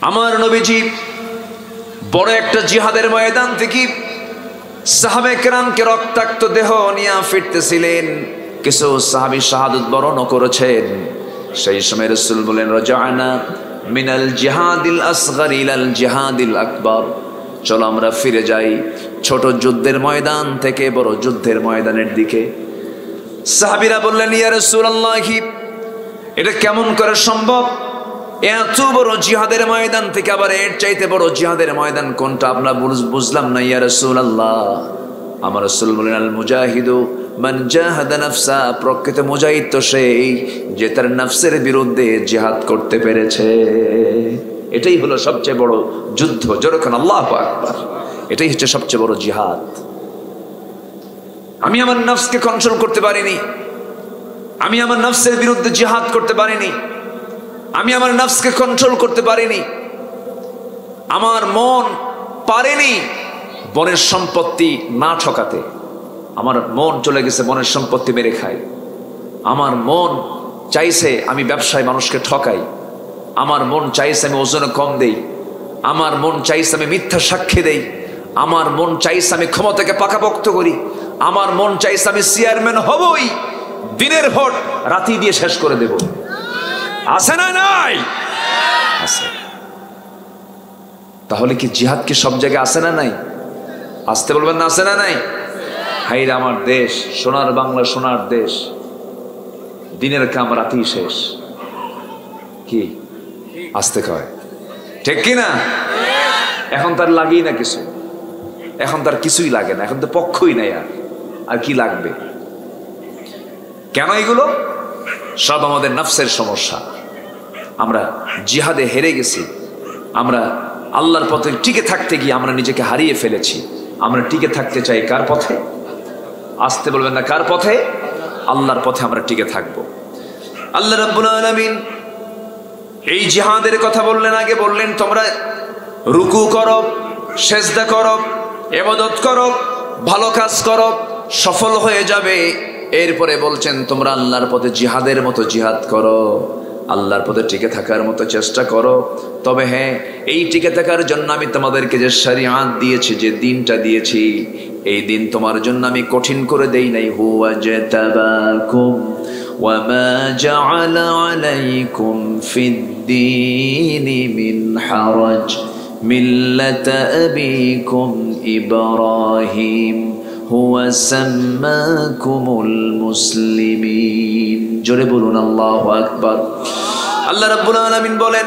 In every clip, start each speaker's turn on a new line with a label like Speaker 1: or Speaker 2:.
Speaker 1: আমার নবীজি বড় একটা জিহাদের ময়দান থেকে সাহাবে কেরামকে রক্তাক্ত দেহ নিয়ে ফিরতেছিলেন। কিছু সাহাবী শাহাদাত বরণ করেছেন। সেই সময় রাসূল বলেন, রাজানা মিনাল জিহাদিল আসগর ইলাল জিহাদিল আকবার, চলো আমরা ফিরে যাই ছোট যুদ্ধের ময়দান থেকে বড় যুদ্ধের ময়দানের দিকে। সাহাবীরা বললেন, ইয়া রাসূলুল্লাহ, এটা কেমন করে সম্ভব? এত বড় জিহাদের ময়দান থেকে আবার এর চাইতে বড় জিহাদের ময়দান কোনটা? আমরা বুঝলাম না ইয়া রাসূলুল্লাহ। আমার রাসূল বলেন, আল মুজাহিদু মান জাহাদা নাফসা, প্রকৃত মুজাহিদ তো সেই যে তার নফসের বিরুদ্ধে জিহাদ করতে পেরেছে। এটাই হলো সবচেয়ে বড় যুদ্ধ। যেরকম আল্লাহু আকবার, এটাই হচ্ছে সবচেয়ে বড় জিহাদ। আমি আমার নফসকে কন্ট্রোল করতে পারিনি, আমি আমার নফসের বিরুদ্ধে জিহাদ করতে পারিনি, আমি আমার নফসকে কন্ট্রোল করতে পারিনি, আমার মন পারেনি বনের সম্পত্তি না ঠকাতে। আমার মন চলে গেছে বনের সম্পত্তি মেরে খায়। আমার মন চাইছে আমি ব্যবসায় মানুষকে ঠকাই। আমার মন চাইছে আমি ওজনে কম দেই। আমার মন চাইছে আমি মিথ্যা সাক্ষী দেই। আমার মন চাইছে আমি ক্ষমতাকে পাকাপোক্ত করি। আমার মন চাইছে আমি চেয়ারম্যান হবই, দিনের ভোট রাতি দিয়ে শেষ করে দেব। আছে না? নাই? আছে। তাহলে কি জিহাদ কি সব জায়গায় আছে না নাই? আসতে বলবেন না, আছে না নাই? হাইরে আমার দেশ, সোনার বাংলা, সোনার দেশ, দিনের কাম রাতি শেষ। কি আসতে কয়, ঠিক কি না? এখন তার লাগেই না কিছু, এখন তার কিছুই লাগে না, এখন তো পক্ষই নাই। আর কি লাগবে? কেন এগুলো? সব আমাদের নফসের সমস্যা। আমরা জিহাদে হেরে গেছি। আমরা আল্লাহর পথে টিকে থাকতে গিয়ে আমরা নিজেকে হারিয়ে ফেলেছি। আমরা টিকে থাকতে চাই কার পথে? আসতে বলবেন না, কার পথে? আল্লাহর পথে আমরা টিকে থাকবো। আল্লাহ রাব্বুল আলামিন এই জিহাদের কথা বললেন, আগে বললেন তোমরা রুকু করো, সেজদা করো, ইবাদত করো, ভালো কাজ করো, সফল হয়ে যাবে। এরপরে বলছেন তোমরা আল্লাহর পথে জিহাদের মতো জিহাদ করো, আল্লাহর পথে টিকে থাকার মতো চেষ্টা করো। তবে হ্যাঁ, এই টিকে থাকার জন্য আমি তোমাদেরকে যে শরিয়াত দিয়েছি, যে দিনটা দিয়েছি, এই দিন তোমার জন্য আমি কঠিন করে দেই নাই। হুয়া জাতাবাকুম ওয়া মা জাআলা আলাইকুম ফিদ-দীনি মিন হারাজ মিল্লাতা আবিকুম ইব্রাহিম হুয়া সাম্মাকুমুল মুসলিমিন। জোরে বলুন আল্লাহু আকবার। আল্লাহ রাব্বুল আলামিন বলেন,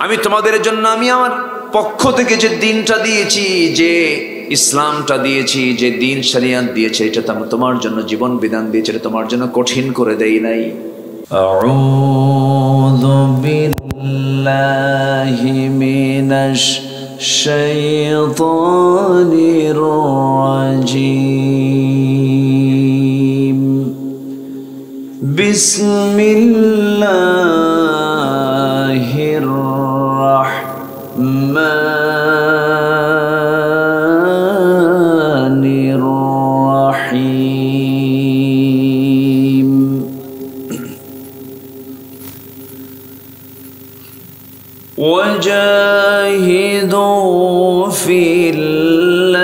Speaker 1: আমি তোমাদের জন্য আমি আমার পক্ষ থেকে যে দিনটা দিয়েছি, যে ইসলামটা দিয়েছি, যে দিন শরিয়াত দিয়েছি, এটা তোমার জন্য জীবন বিধান দিয়েছি, এটা তোমার জন্য কঠিন করে দেই নাই। আউযু বিল্লাহি মিনাশ শাইতানির রাজিম। বিসমিল্লাহির রাহমানির রাহিম। ওয়াজাহিদু ফিল্লাহি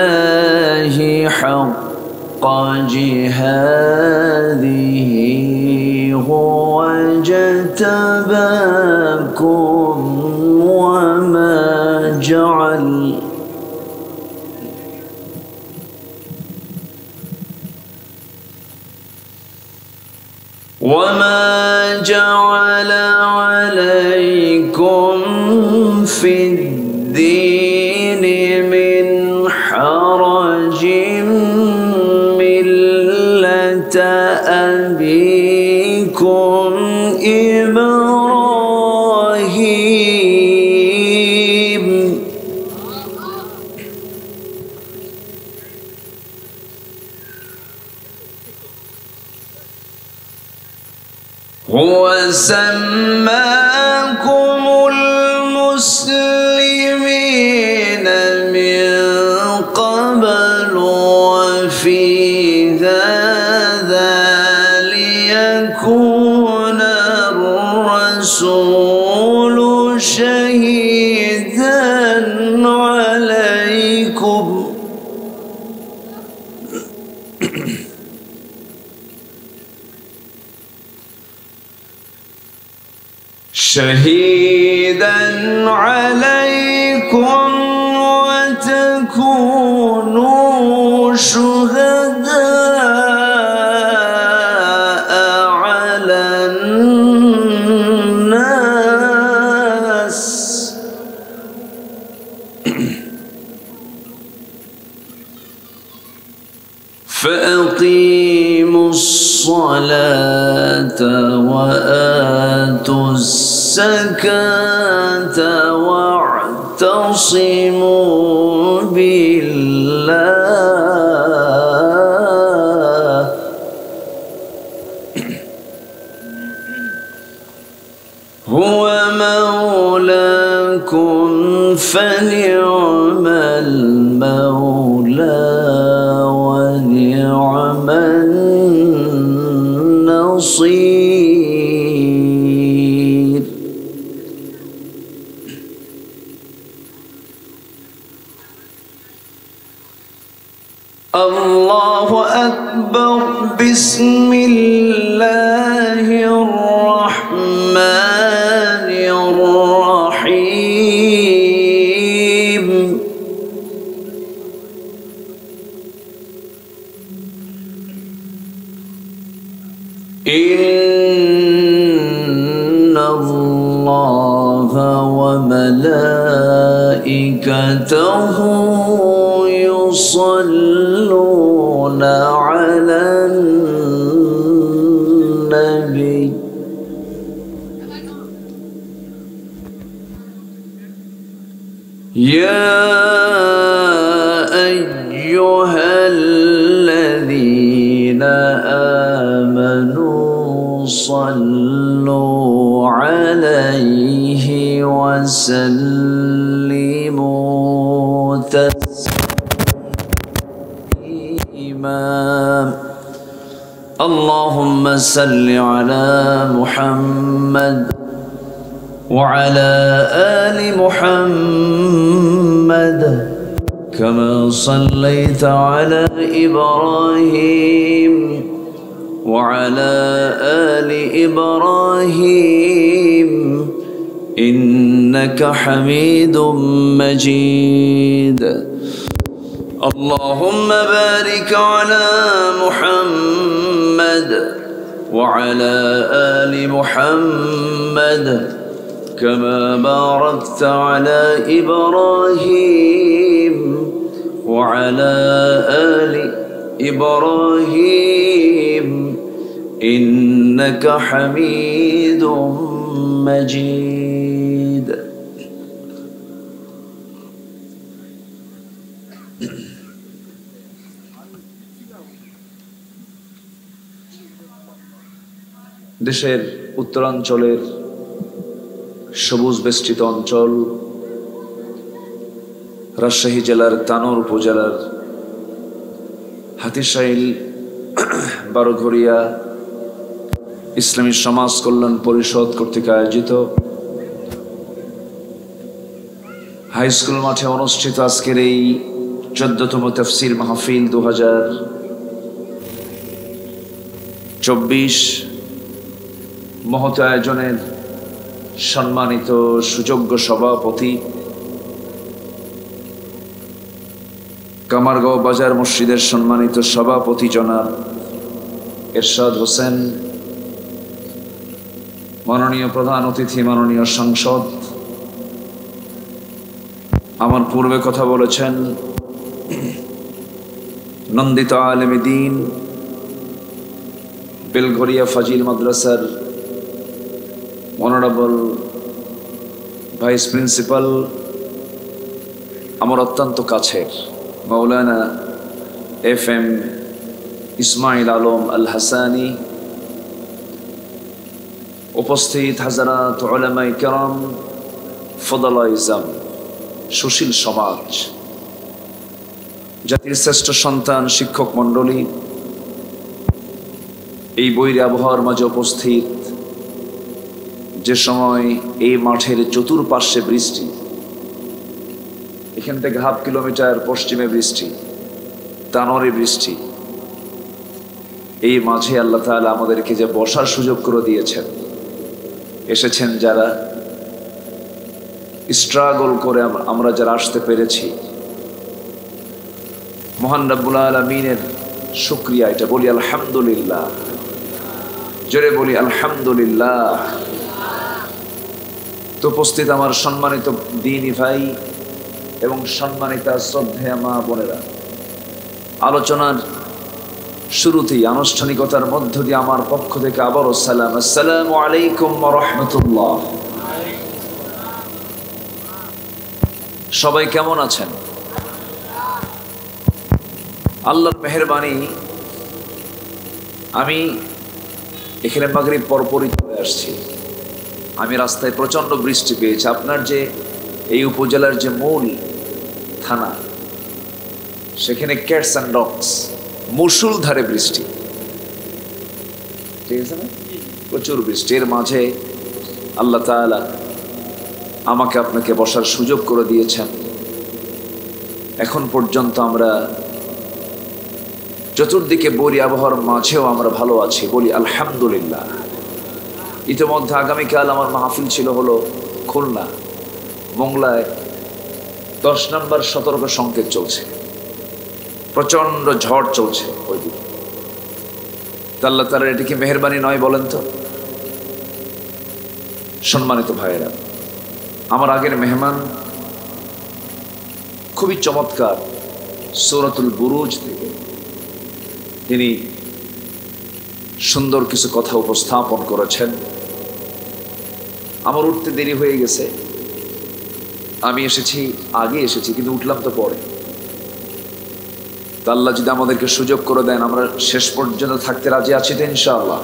Speaker 1: হাক্কা জিহাদিহি হুয়া জাতাবাকুম ওয়া মা জাআল وما جعل عليكم في الدين من حرج ملة أبيكم إبراهيم هو سماكم المسلمين من قبل وفي هذا ليكون الرسول شهيدا
Speaker 2: شهيدا عليكم وتكونوا شهداء على الناس فأقيموا الصلاة وآتوا الزكاة واعتصموا بالله هو مولاكم فنعم المولى ونعم النصير. الله أكبر. بسم الله الرحمن الرحيم. إن الله وملائكته يصلون على النبي يا أيها الذين آمنوا صلوا عليه وسلموا تسليما. اللهم صل على محمد وعلى آل محمد كما صليت على إبراهيم وعلى آل إبراهيم إنك حميد مجيد. اللهم بارك على محمد وعلى آل محمد كما باركت على إبراهيم وعلى آل إبراهيم إنك حميد مجيد.
Speaker 1: দেশের উত্তরাঞ্চলের সবুজ বেষ্টিত অঞ্চল রাজশাহী জেলার তানোর উপজেলার হাতিশাইল বারোঘরিয়া ইসলামী সমাজ কল্যাণ পরিষদ কর্তৃক আয়োজিত হাই স্কুল মাঠে অনুষ্ঠিত আজকের এই 14তম তাফসীর মাহফিল 2024 মহৎ আয়োজনের সম্মানিত সুযোগ্য সভাপতি কামারগাঁও বাজার মসজিদের সম্মানিত সভাপতি জনাব এরশাদ হোসেন, মাননীয় প্রধান অতিথি মাননীয় সাংসদ, আমার পূর্বে কথা বলেছেন নন্দিত আলেম দ্বীন বেলঘরিয়া ফাজিল মাদ্রাসার অনারেবল ভাইস প্রিন্সিপাল, আমার অত্যন্ত কাছের মাওলানা FM ইসমাইল আলম আল হাসানি, উপস্থিত হাজারাত উলামায়ে কেরাম, ফদলায়ে ইজাম, সুশীল সমাজ, জাতির শ্রেষ্ঠ সন্তান, শিক্ষক মণ্ডলী, এই বৈরী আবহাওয়ার মাঝে উপস্থিত, যে সময় এই মাঠের চতুর্পার্শ্বে বৃষ্টি, এখান থেকে হাফ কিলোমিটার পশ্চিমে বৃষ্টি, তানোরে বৃষ্টি। এই মাঝে আল্লাহ তাআলা আমাদেরকে যে বসার সুযোগ করে দিয়েছেন, এসেছেন যারা, স্ট্রাগল করে আমরা যারা আসতে পেরেছি, মহান রব্বুল আলামিনের শুকরিয়া, এটা বলি আলহামদুলিল্লাহ, জোরে বলি আলহামদুলিল্লাহ। তো উপস্থিত আমার সম্মানিত দ্বীনী ভাই এবং সম্মানিতা শ্রদ্ধেয়া মা বোনেরা, আলোচনার শুরুতেই আনুষ্ঠানিকতার মধ্য দিয়ে আমার পক্ষ থেকে আবারও সালাম, আসসালামু আলাইকুম ওয়া রাহমাতুল্লাহ। সবাই কেমন আছেন? আল্লাহর মেহেরবানি, আমি এখানে মাগরিব পরপরই চলে আসছি। আমি রাস্তায় প্রচণ্ড বৃষ্টি পেয়েছি। আপনার যে এই উপজেলার যে মূল থানা, সেখানে ক্যাটস অ্যান্ড ডগস, মুষলধারে বৃষ্টি, ঠিক আছে না? প্রচুর বৃষ্টির মাঝে আল্লাহ তাআলা আমাকে আপনাকে বসার সুযোগ করে দিয়েছেন। এখন পর্যন্ত আমরা চতুর্দিকে বরি আবহাওয়ার মাঝেও আমরা ভালো আছি, বলি আলহামদুলিল্লাহ। ইতিমধ্যে আগামীকাল আমার মাহফিল ছিল হলো খুলনা, মোংলায় 10 নম্বর সতর্ক সংকেত চলছে, প্রচন্ড ঝড় চলছে ওইদিকে। আল্লাহ তাআলার এটা কি মেহেরবানি নয় বলেন তো? সম্মানিত ভাইয়েরা, আমার আগের মেহমান খুবই চমৎকার সূরাতুল বুরুজ থেকে তিনি সুন্দর কিছু কথা উপস্থাপন করেছেন। আমার উঠতে দেরি হয়ে গেছে, আমি আগে এসেছি কিন্তু উঠলাম তো পরে। তা আল্লাহ যদি আমাদেরকে সুযোগ করে দেন, আমরা শেষ পর্যন্ত থাকতে রাজি আছি তো ইনশাআল্লাহ।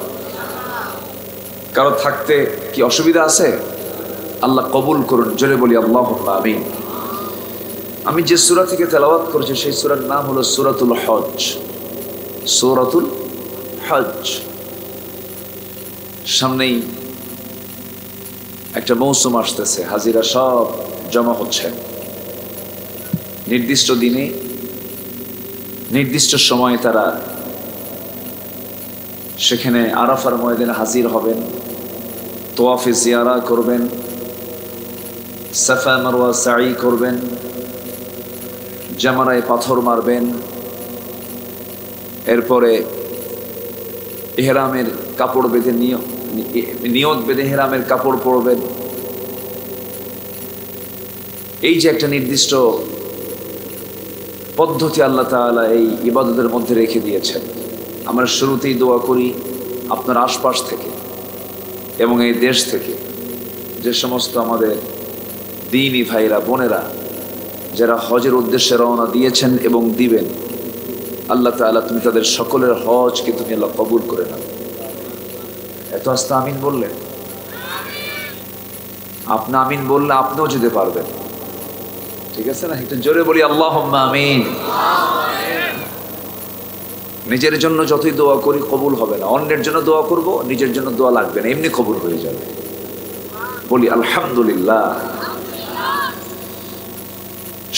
Speaker 1: কারো থাকতে কি অসুবিধা আছে? আল্লাহ কবুল করুন, জোরে বলি আল্লাহুম্মা আমিন। আমি যে সূরা থেকে তেলাওয়াত করেছি সেই সূরার নাম হলো সূরাতুল হজ। সূরাতুল হজ। সামনেই একটা মৌসুম আসতেছে, হাজিরা সব জমা হচ্ছে। নির্দিষ্ট দিনে নির্দিষ্ট সময়ে তারা সেখানে আরাফার ময়দানে হাজির হবেন, তোয়াফে জিয়ারা করবেন, সাফা মারওয়া সাই করবেন, জামারায় পাথর মারবেন, এরপরে ইহরামের কাপড় বেঁধে নিয়ত বেঁধে ইহরামের কাপড় পরবেন। এই যে একটা নির্দিষ্ট পদ্ধতি আল্লাহ তাআলা এই ইবাদতের মধ্যে রেখে দিয়েছেন। আমরা শুরুতেই দোয়া করি আপনার আশপাশ থেকে এবং এই দেশ থেকে যে সমস্ত আমাদের দ্বীনী ভাইরা বোনেরা যারা হজের উদ্দেশ্যে রওনা দিয়েছেন এবং দিবেন, আল্লাহ তাআলা তুমি তাদের সকলের হজকে তুমি আল্লাহ কবুল করে নাও। এত আস্তে আমিন বললেন, আপনি আমিন বললে আপনিও যেতে পারবেন, ঠিক আছে না? একটু জোরে বলি আল্লাহুম্মা আমিন। নিজের জন্য যতই দোয়া করি কবুল হবে না, অন্যের জন্য দোয়া করব, নিজের জন্য দোয়া লাগবে না, এমনি কবুল হয়ে যাবে। বলি আলহামদুলিল্লাহ।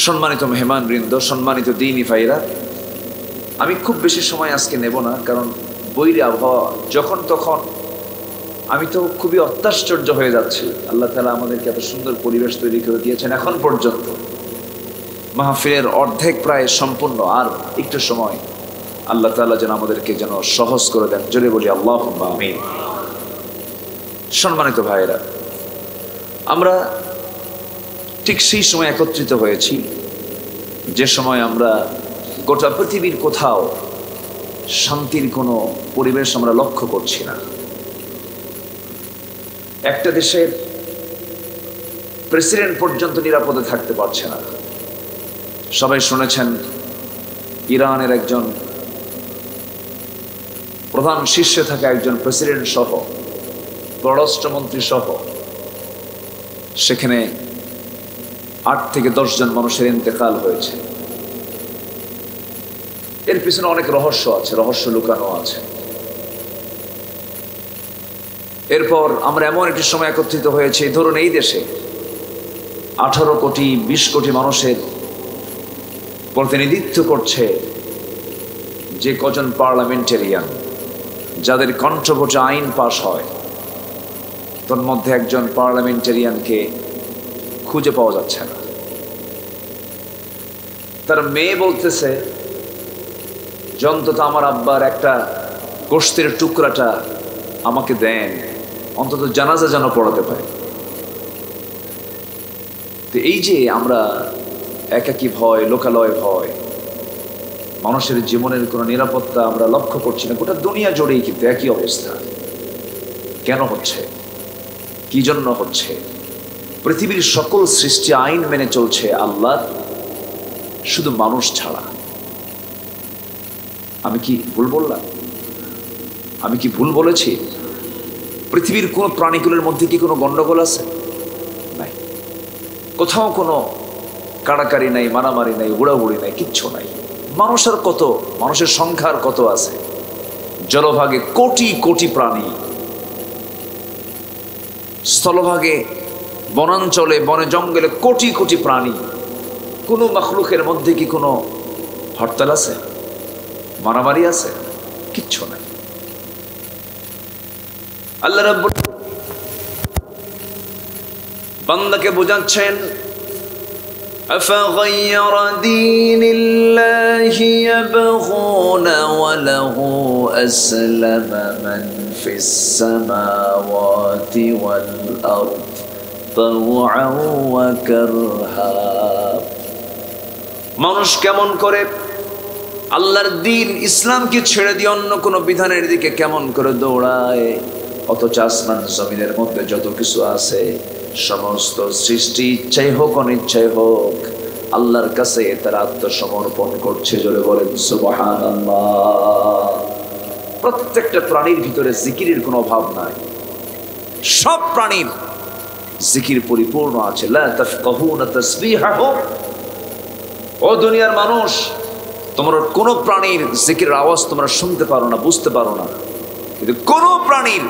Speaker 1: সম্মানিত মেহমান বৃন্দ, সম্মানিত দ্বীনী ভাইরা, আমি খুব বেশি সময় আজকে নেব না, কারণ বৈরী আবহাওয়া যখন তখন। আমি তো খুবই অত্যাশ্চর্য হয়ে যাচ্ছি, আল্লাহ তাআলা আমাদেরকে এত সুন্দর পরিবেশ তৈরি করে দিয়েছেন। এখন পর্যন্ত মাহফিলের অর্ধেক প্রায় সম্পূর্ণ, আর একটু সময় আল্লাহ তাআলা যেন আমাদেরকে যেন সহজ করে দেন, জোরে বলি আল্লাহুম্মা আমিন। সম্মানিত ভাইয়েরা, আমরা ঠিক সেই সময় একত্রিত হয়েছি যে সময় আমরা গোটা পৃথিবীর কোথাও শান্তির কোনো পরিবেশ আমরা লক্ষ্য করছি না। একটা দেশের প্রেসিডেন্ট পর্যন্ত নিরাপদে থাকতে পারছে না। সবাই শুনেছেন ইরানের একজন প্রধান শীর্ষে থাকা একজন প্রেসিডেন্ট সহ পররাষ্ট্রমন্ত্রী সহ সেখানে 8 থেকে 10 জন মানুষের ইন্তেকাল হয়েছে। এর পিছনে অনেক রহস্য আছে, রহস্য লুকানো আছে। এরপর আমরা এমন একটি সময় একত্রিত হয়েছে, ধরুন এই দেশে 18 কোটি 20 কোটি মানুষের প্রতিনিধিত্ব করছে যে কজন পার্লামেন্টেরিয়ান যাদের কণ্ঠভোটে আইন পাশ হয়, তোর মধ্যে একজন পার্লামেন্টেরিয়ানকে খুঁজে পাওয়া যাচ্ছে না। তার মেয়ে বলতেছে যে অন্তত আমার আব্বার একটা গোশতের টুকরাটা আমাকে দেন, অন্তত জানাজা যেন পড়াতে পারে। তো এই যে আমরা একাকী ভয়, লোকালয় ভয়, মানুষের জীবনের কোনো নিরাপত্তা আমরা লক্ষ্য করছি না, গোটা দুনিয়া জুড়েই কিন্তু একই অবস্থা। কেন হচ্ছে? কি জন্য হচ্ছে? পৃথিবীর সকল সৃষ্টি আইন মেনে চলছে আল্লাহর, শুধু মানুষ ছাড়া। আমি কি ভুল বললাম? আমি কি ভুল বলেছি? পৃথিবীর কোন প্রাণীগুলোর মধ্যে কি কোনো গন্ডগোল আছে? নাই। কোথাও কোনো কাড়াকাড়ি নাই, মারামারি নাই, হুড়াহুড়ি নাই, কিচ্ছু নাই। মানুষের কত, মানুষের সংখ্যার কত আছে? জলভাগে কোটি কোটি প্রাণী, স্থলভাগে, বনাঞ্চলে, বনে জঙ্গলে কোটি কোটি প্রাণী। কোনো মখলুকের মধ্যে কি কোনো হরতাল আছে, মারামারি আছে? কিচ্ছু নাই। আল্লাহ রাব্বুল বান্দাকে বোঝাচ্ছেন,
Speaker 2: أفغير دين الله يبغون وله أسلم من في السماوات والأرض طوعا وكرها।
Speaker 1: মানুষ কেমন করে আল্লাহর দ্বীন ইসলামকে ছেড়ে দিয়ে অন্য কোনো বিধানের দিকে কেমন করে দৌড়ায়, অথচ আসমান জমিনের মধ্যে যত কিছু আছে সমস্ত সৃষ্টি ইচ্ছাই হোক অনিচ্ছাই হোক আল্লাহর কাছে তারা আত্মসমর্পণ করছে। জোরে বলেন সুবহানাল্লাহ। প্রত্যেকটা প্রাণীর ভিতরে জিকিরের কোনো অভাব নাই, সব প্রাণীর জিকির পরিপূর্ণ আছে। লা তাফকাহুনা তাসবিহাহুম। ও দুনিয়ার মানুষ, তোমরা কোনো প্রাণীর জিকিরের আওয়াজ তোমরা শুনতে পারো না, বুঝতে পারো না, কিন্তু কোনো প্রাণীর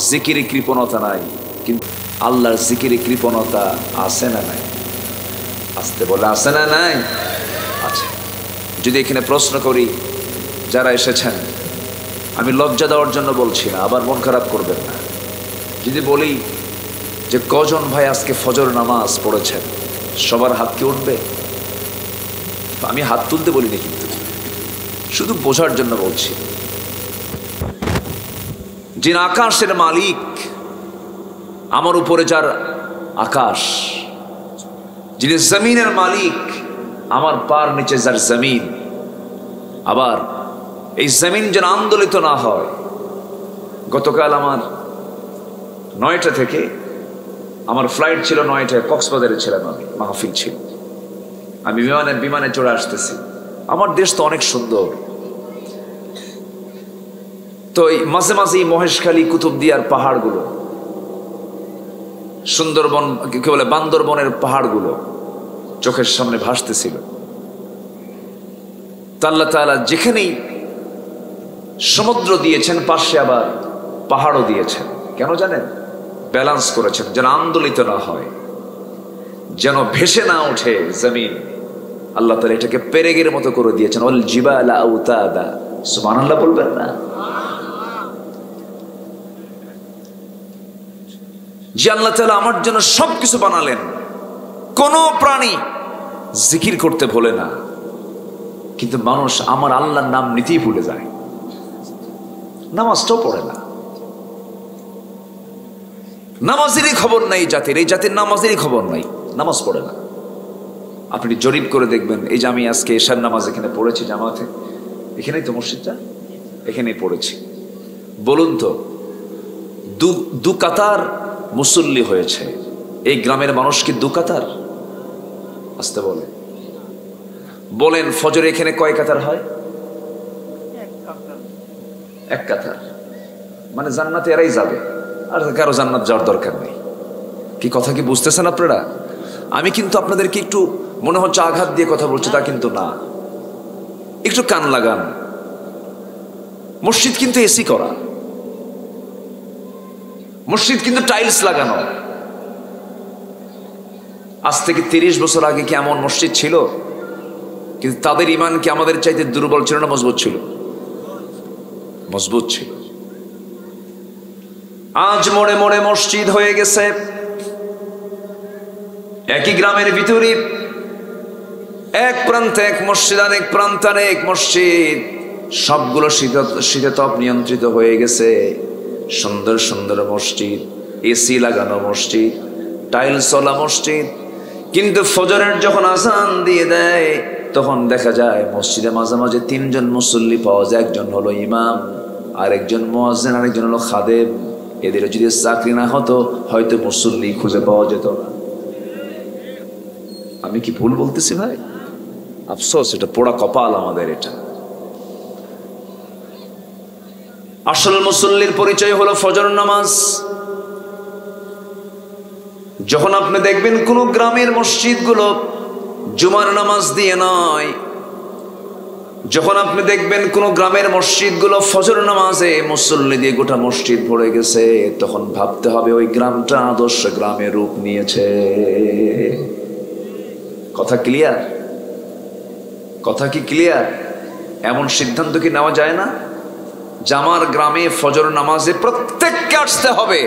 Speaker 1: জিকিরে কৃপণতা নাই। কিন্তু আল্লাহর জিকিরে কৃপণতা আছে না নাই? আসতে বলে আছে না নাই? আছে। যদি এখানে প্রশ্ন করি, যারা এসেছেন, আমি লজ্জা দেওয়ার জন্য বলছি না, আবার মন খারাপ করবেন না, যদি বলি যে কজন ভাই আজকে ফজর নামাজ পড়েছেন, সবার হাত কি উঠবে? আমি হাত তুলতে বলিনি, কিন্তু শুধু বোঝার জন্য বলছি। যিনি আকাশের মালিক, আমার উপরে যার আকাশ, যিনি জমিনের মালিক, আমার পার নিচে যার জমিন, আবার এই জমিন যেন আন্দোলিত না হয়। গতকাল আমার 9টা থেকে আমার ফ্লাইট ছিল, 9টায় কক্সবাজারে ছিলাম, আমি মাহফিল ছিল, আমি বিমানে চড়ে আসতেছি। আমার দেশ তো অনেক সুন্দর, তো মাঝে মাঝে মহেশখালী, কুতুবদিয়ার পাহাড়গুলো, সুন্দরবন কি বলে, বান্দরবনের পাহাড়গুলো চোখের সামনে ভাসতেছিল। আল্লাহ তাআলা যেখানেই সমুদ্র দিয়েছেন, পাশে আবার পাহাড়ও দিয়েছেন। কেন জানেন? ব্যালেন্স করেছেন, যেন আন্দোলিত না হয়, যেন ভেসে না ওঠে জমিন। আল্লাহ তাআলা এটাকে পেরেগের মতো করে দিয়েছেন। ওয়াল জিবালা আওতাদা। সুবহানাল্লাহ বলবেন না? যে আল্লাহ তাআলা আমার জন্য সবকিছু বানালেন, কোন প্রাণী জিকির করতে ভোলে না, কিন্তু মানুষ আমার আল্লাহর নাম নিতেই ভুলে যায়, নামাজটাও পড়ে না। নামাজেরই খবর নাই জাতির, এই জাতির নামাজেরই খবর নাই, নামাজ পড়ে না। আপনি জরিপ করে দেখবেন, এই যে আমি আজকে এশার নামাজ এখানে পড়েছি জামাতে, এখানেই তো মসজিদটা, এখানেই পড়েছি। বলুন তো, দু কাতার মুসল্লি হয়েছে, এই গ্রামের মানুষ কি দু কাতার? আসতে বলেন ফজরে এখানে কয় কাতার হয়? এক কাতার। মানে জান্নাতে এরাই যাবে, আর কারো জান্নাত যাওয়ার দরকার নেই। কি কথা কি বুঝতেছেন আপনারা? আমি কিন্তু আপনাদেরকে একটু মনে হচ্ছে আঘাত দিয়ে কথা বলছি, তা কিন্তু না। একটু কান লাগান। মসজিদ কিন্তু এসি করা, মসজিদ কিন্তু টাইলস লাগানো। আজ থেকে 30 বছর আগে কি এমন মসজিদ ছিল? কিন্তু তাদের ঈমান কি আমাদের চাইতে দুর্বল ছিল না মজবুত ছিল? মজবুত ছিল। আজ মোড়ে মোড়ে মসজিদ হয়ে গেছে। একই গ্রামের ভিতরে এক প্রান্তে এক মসজিদ, আরেক প্রান্তে আরেক মসজিদ, সবগুলো শীতাতপ নিয়ন্ত্রিত হয়ে গেছে। সুন্দর সুন্দর মসজিদ, এসি লাগানো মসজিদ, টাইলসওয়ালা মসজিদ। কিন্তু ফজরের যখন আজান দিয়ে দেয় তখন দেখা যায় মসজিদে মাঝে মাঝে তিনজন মুসল্লি পাওয়া যায়। একজন হলো ইমাম, আরেকজন মুয়াজ্জিন, আরেকজন হলো খাদেম। এদের যদি চাকরি না হতো হয়তো মুসল্লি খুঁজে পাওয়া যেত না। আমি কি ভুল বলতেছি ভাই? আফসোস, এটা পোড়া কপাল আমাদের। এটা আসল মুসল্লির পরিচয় হলো ফজর নামাজ। যখন আপনি দেখবেন কোন গ্রামের মসজিদগুলো জুমার নামাজ দিয়ে নয়, যখন আপনি দেখবেন কোন গ্রামের মসজিদগুলো ফজর নামাজে মুসল্লি দিয়ে গোটা মসজিদ ভরে গেছে, তখন ভাবতে হবে ওই গ্রামটা আদর্শ গ্রামের রূপ নিয়েছে। কথা ক্লিয়ার? কথা কি ক্লিয়ার? এমন সিদ্ধান্ত কি নেওয়া যায় না যে আমার গ্রামে ফজর নামাজে প্রত্যেককে আসতে হবে?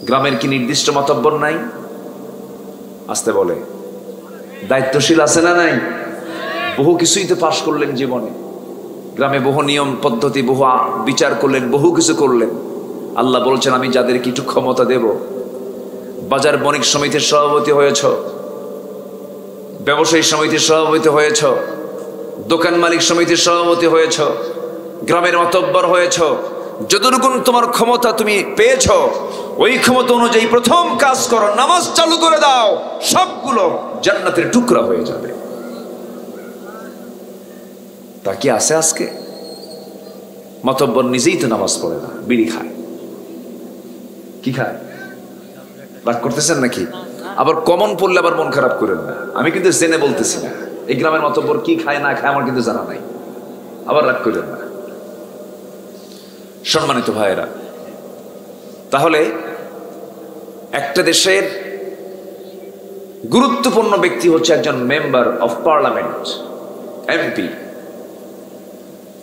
Speaker 1: গ্রামের কি নির্দিষ্ট মাতব্বর নাই? আসতে বলে দায়িত্বশীল আছে না নাই? বহু কিছুই তো পাশ করলেন জীবনে, গ্রামে বহু নিয়ম পদ্ধতি, বহু বিচার করলেন, বহু কিছু করলেন। আল্লাহ বলছেন আমি যাদেরকে একটু ক্ষমতা দেব। বাজার বণিক সমিতির সভাপতি হয়েছ, ব্যবসায়ী সমিতির সভাপতি হয়েছ, দোকান মালিক সমিতির সভাপতি হয়েছ, গ্রামের মাতব্বর হয়েছ, যতটুকু তোমার ক্ষমতা তুমি পেয়েছ ওই ক্ষমতা অনুযায়ী প্রথম কাজ করো, নামাজ চালু করে দাও, সবগুলো জান্নাতের টুকরা হয়ে যাবে। তা কি আছে আজকে? মাতব্বর নিজেই তো নামাজ পড়ে না, বিড়ি খায়। কি খায়? রাগ করতেছেন নাকি? আবার কমন পড়লে আবার মন খারাপ করেন না। আমি কিন্তু জেনে বলতেছি না এই গ্রামের মাতব্বর কি খায় না খায় আমার কিন্তু জানা নাই, আবার রাগ করেন না। সম্মানিত ভাইয়েরা, তাহলে একটা দেশের গুরুত্বপূর্ণ ব্যক্তি হচ্ছে একজন মেম্বার অফ পার্লামেন্ট, এমপি,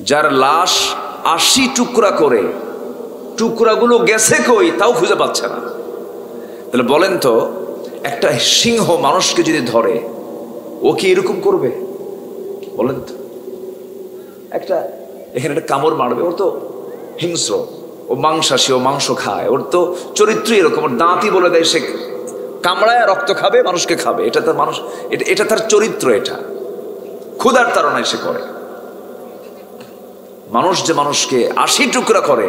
Speaker 1: যার লাশ ৮০ টুকরা করে, টুকরাগুলো গেছে কই তাও খুঁজে পাচ্ছে না। তাহলে বলেন তো, একটা সিংহ মানুষকে যদি ধরে ও কি এরকম করবে? বলেন তো, একটা এখানে একটা কামড় মারবে, ওর তো হিংস্র, ও মাংসাশী, ও মাংস খায়, ওর তো চরিত্রই এরকম, ওর দাঁতই বলে দেয় সে কামড়ায় রক্ত খাবে, মানুষকে খাবে। এটা তার মানুষ, এটা তার চরিত্র, এটা ক্ষুধার তাড়নায় সে করে। মানুষ যে মানুষকে ৮০ টুকরা করে,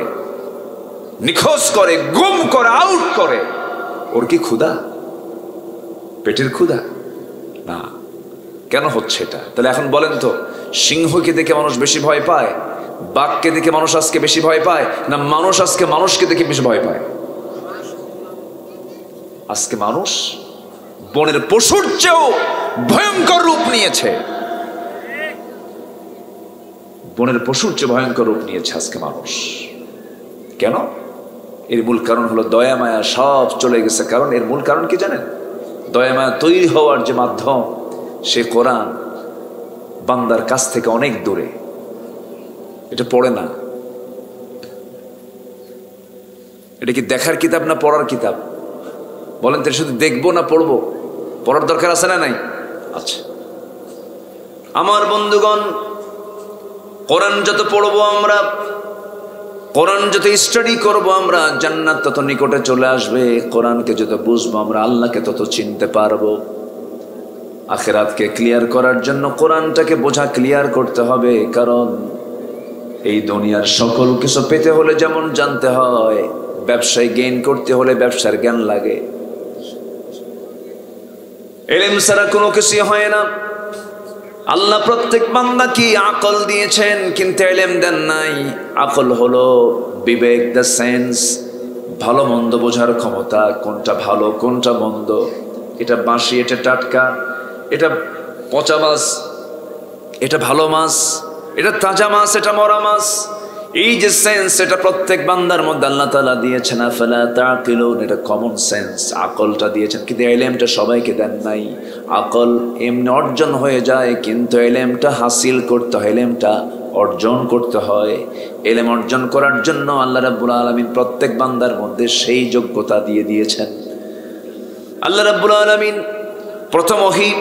Speaker 1: নিখোঁজ করে, গুম করে, আউট করে, ওর কি ক্ষুধা? পেটের ক্ষুধা না। কেন হচ্ছে এটা? তাহলে এখন বলেন তো, সিংহকে দেখে মানুষ বেশি ভয় পায়, বাঘকে দেখে মানুষ আজকে বেশি ভয় পায়, না মানুষ আজকে মানুষকে দেখে বেশি ভয় পায়? আজকে মানুষ বনের পশুর চেয়েও ভয়ঙ্কর রূপ নিয়েছে। বনের পশুর চেয়ে ভয়ঙ্কর রূপ নিয়েছে আজকে মানুষ। কেন? এর মূল কারণ হলো দয়া মায়া সব চলে গেছে। কারণ এর মূল কারণ কি জানেন? দয়া মায়া তৈরি হওয়ার যে মাধ্যম, সে কোরআন বান্দার কাছ থেকে অনেক দূরে। এটা পড়ে না। এটা কি দেখার কিতাব না পড়ার কিতাব? বলেন তো, শুধু দেখবো না পড়বো? পড়ার দরকার আছে না নাই? আচ্ছা আমার বন্ধুগণ, কোরআন যত পড়বো আমরা, কোরআন যত স্টাডি করবো আমরা, জান্নাত তত নিকটে চলে আসবে। কোরআনকে যত বুঝবো আমরা, আল্লাহকে তত চিনতে পারবো। আখিরাতকে ক্লিয়ার করার জন্য কোরআনটাকে বোঝা, ক্লিয়ার করতে হবে। কারণ এই দুনিয়ার সকল কিছু পেতে হলে যেমন জানতে হয়, ব্যবসায় গেইন করতে হলে ব্যবসার জ্ঞান লাগে। ইলম ছাড়া কোনো কিছু হয় না। আল্লাহ প্রত্যেক বান্দাকে আকল দিয়েছেন, কিন্তু ইলম দেন নাই। আকল হলো বিবেক, দ্য সেন্স, ভালো মন্দ বোঝার ক্ষমতা, কোনটা ভালো কোনটা মন্দ, এটা বাসি এটা টাটকা, এটা পচা মাছ এটা ভালো মাছ, এটা তাজা মাছ এটা মরা মাছ, এই যে সেন্স, এটা প্রত্যেক বান্দার মধ্যে আল্লাহ তাআলা দিয়েছেন। আফালা তাকিলুন, এটা কমন সেন্স, আকলটা দিয়েছেন, কিন্তু ইলমটা সবাইকে দেন নাই। আকল এমনি অর্জন হয়ে যায়, কিন্তু ইলমটা হাসিল করতে হয়, ইলমটা অর্জন করতে হয়। ইলম অর্জন করার জন্য আল্লাহ রাব্বুল আলামিন প্রত্যেক বান্দার মধ্যে সেই যোগ্যতা দিয়ে দিয়েছেন। আল্লাহ রাব্বুল আলামিন প্রথম ওহী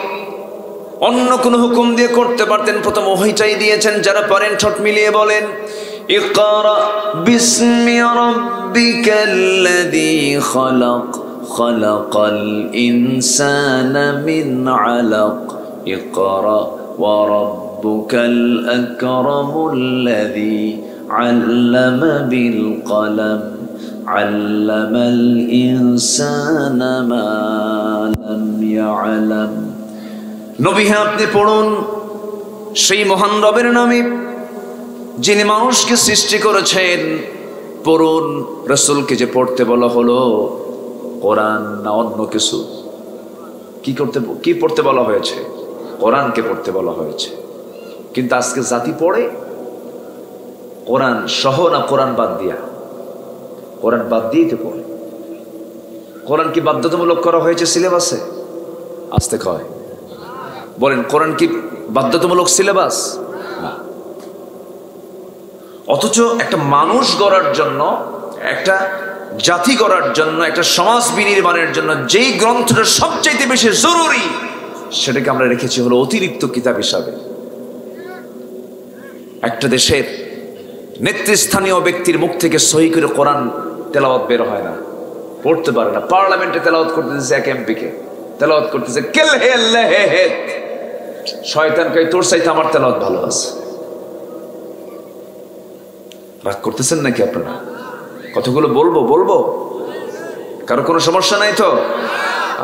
Speaker 1: অন্য কোন হুকুম দিয়ে করতে পারতেন, প্রথম ওহীটাই দিয়েছেন। যারা পারেন ঠোঁট মিলিয়ে বলেন, ইকরা বিসমি রাব্বিকাল্লাযী খালাক, খালাকাল ইনসানা মিন আলাক, ইকরা ওয়া রাব্বুকাল আকরামুল্লাযী আল্লামা বিল কলম, আল্লামাল ইনসানা মা লাম ইয়ালাম। নবী হ্যাঁ, আপনি পড়ুন সেই মহান রবের নামে যিনি মানুষকে সৃষ্টি করেছেন। পড়ুন, রাসূলকে যে পড়তে বলা হলো কোরআন না অন্য কিছু? কি পড়তে বলা হয়েছে? কোরআনকে পড়তে বলা হয়েছে। কিন্তু আজকে জাতি পড়ে কোরআন সহ না কোরআন বাদ দিয়া? কোরআন বাদ দিয়েই তো পড়ে। কোরআন কি বাধ্যতামূলক করা হয়েছে সিলেবাসে? আসতে কয় বলেন, কোরআন কি বাধ্যতামূলক সিলেবাস? না। অথচ একটা মানুষ গড়ার জন্য, একটা জাতি গড়ার জন্য, একটা সমাজ বিনির্মাণের জন্য যেই গ্রন্থটা সবচাইতে বেশি জরুরি, সেটাকে আমরা রেখেছি হলো অতিরিক্ত কিতাব হিসাবে। একটা দেশের নেতৃস্থানীয় ব্যক্তির মুখ থেকে সহি করে কোরআন তেলাওয়াত বের হয় না, পড়তে পারে না। পার্লামেন্টে তেলাওয়াত করতেছে এক এমপিকে, তেলাওয়াত করতেছে কেল হে আল্লাহ হে হে, শয়তান কই তোর চাইতে আমার তেলাওয়াত ভালো আছে। রাগ করতেছেন নাকি আপনারা? কতগুলো বলবো? কারো কোনো সমস্যা নাই তো?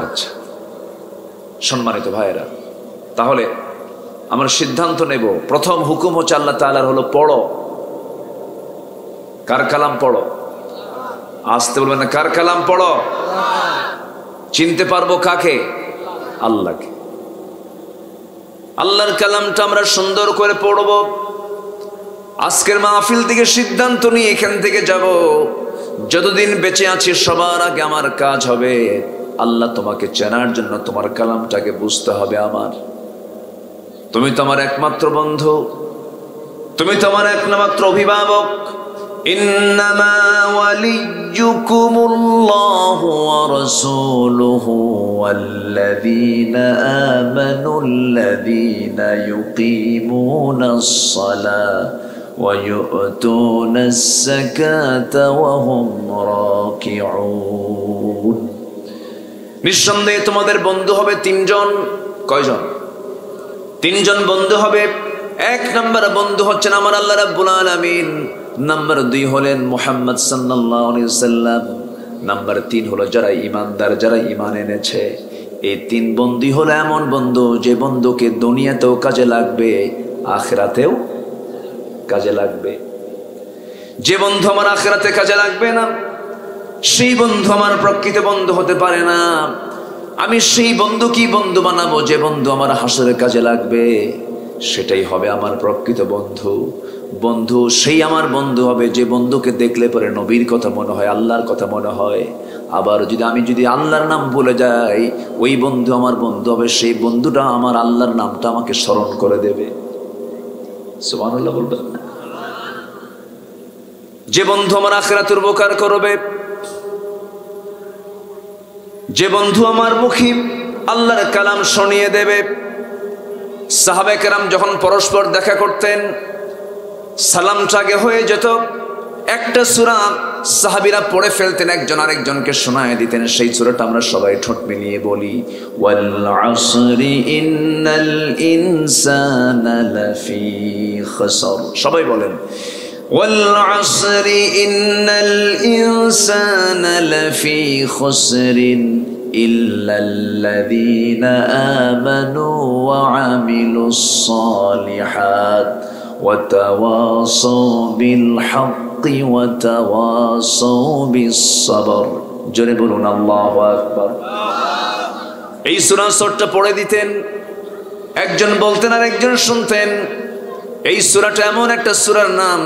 Speaker 1: আচ্ছা, সম্মানিত ভাইয়েরা, তাহলে আমরা সিদ্ধান্ত নেব, প্রথম হুকুম হচ্ছে আল্লাহ তাআলার হলো পড়ো। কার কালাম পড়ো? আসতে বলবেন না, কার কালাম পড়ো? চিনতে পারবো কাকে? আল্লাহকে। আল্লাহর কালামটা আমরা সুন্দর করে পড়ব। আজকের মাহফিল থেকে সিদ্ধান্ত নিয়ে এখান থেকে যাব, যতদিন বেঁচে আছি সবার আগে আমার কাজ হবে আল্লাহ তোমাকে চেনার জন্য তোমার কালামটাকে বুঝতে হবে। আমার তুমি তো আমার একমাত্র বন্ধু, তুমি তো আমার একমাত্র অভিভাবক। ইন্নামা ওয়ালিয়্যুকুমুল্লাহু ওয়া রাসূলুহু ওয়াল্লাযীনা আমানুল্লাযীনা ইউকিমুনাস সালাতা ওয়া ইউতুনাস যাকাতা ওয়া হুম রাকিউন। নিঃসন্দেহে তোমাদের বন্ধু হবে তিনজন। কয়জন? তিনজন বন্ধু হবে। এক নম্বর বন্ধু হচ্ছেন আমার আল্লাহ রাব্বুল আলামিন, নাম্বার 2 হলেন মুহাম্মদ সাল্লাল্লাহু আলাইহি ওয়াসাল্লাম, নাম্বার 3 হলো যারা ঈমানদার, যারা ঈমান এনেছে। এই 3 বন্ধু হলো এমন বন্ধু যে বন্ধুকে দুনিয়াতেও কাজে লাগবে, আখিরাতেও কাজে লাগবে। যে বন্ধু আমার আখিরাতে কাজে লাগবে না, সেই বন্ধু আমার প্রকৃত বন্ধু হতে পারে না। আমি সেই বন্ধু কি বন্ধু বানাবো? যে বন্ধু আমার হাসরের কাজে লাগবে, সেটাই হবে আমার প্রকৃত বন্ধু। বন্ধু সেই আমার বন্ধু হবে যে বন্ধুকে দেখলে পরে নবীর কথা মনে হয়, আল্লাহর কথা মনে হয়। আবার আমি যদি আল্লাহর নাম ভুলে যাই, ওই বন্ধু আমার বন্ধু হবে, সেই বন্ধুটা আমার আল্লাহর নামটা আমাকে স্মরণ করে দেবে। সুবহানাল্লাহ বলবেন না? যে বন্ধু আমার আখিরাতের উপকার করবে, যে বন্ধু আমার মুখে আল্লাহর কালাম শুনিয়ে দেবে। সাহাবায়ে কেরাম যখন পরস্পর দেখা করতেন, সালামটা আগে হয়ে যেত, একটা সূরা সাহাবীরা পড়ে ফেলতেন, একজন আরেকজনকে শোনায় দিতেন। সেই সূরাটা আমরা সবাই ঠোঁট মিলিয়ে বলি, ওয়াল আসরি ইন্নাল ইনসানা লাফি খাসর। সবাই বলেন, ওয়াল আসরি ইন্নাল ইনসানা লাফি খাসরিন ইল্লাল্লাযীনা আমানু ওয়া আমিলুস সালিহাত ওয়া তাওয়াসাউ বিল হাক্কি ওয়া তাওয়াসাউ বিস সাবর। জোরে বলুন আল্লাহু আকবার। এই সূরা ছোট্ট পড়ে দিতেন, একজন বলতেন আর একজন শুনতেন। এই সূরাটা এমন একটা সূরার নাম,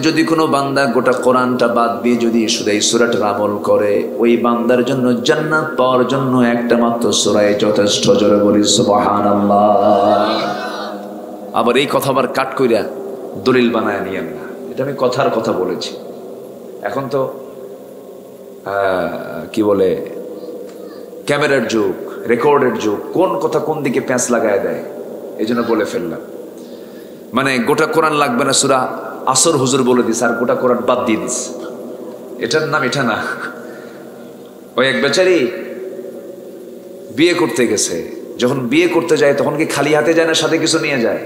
Speaker 1: যদি কোনো বান্দা গোটা কোরআনটা বাদ দিয়ে যদি শুধু এই সূরাটার আমল করে, ওই বান্দার জন্য জান্নাত পাওয়ার জন্য একটা মাত্র সূরাই যথেষ্ট। জোরে বলি সুবহানাল্লাহ। আবার এই কথা আবার কাট কইরা দলিল বানায় নিয়েন না, এটা আমি কথার কথা বলেছি। এখন তো কি বলে ক্যামেরার যুগ, রেকর্ডের যুগ, কোন কথা কোন দিকে প্যাঁচ লাগায় দেয়, এই জন্য বলে ফেললাম। মানে গোটা কোরআন লাগবে না, সূরা আসর হুজুর বলে দিস আর গোটা কোরআন বাদ দিয়ে দিস, এটার নাম এটা না। ওই এক বেচারি বিয়ে করতে গেছে, যখন বিয়ে করতে যায় তখন কি খালি হাতে যায় না, সাথে কিছু নিয়ে যায়?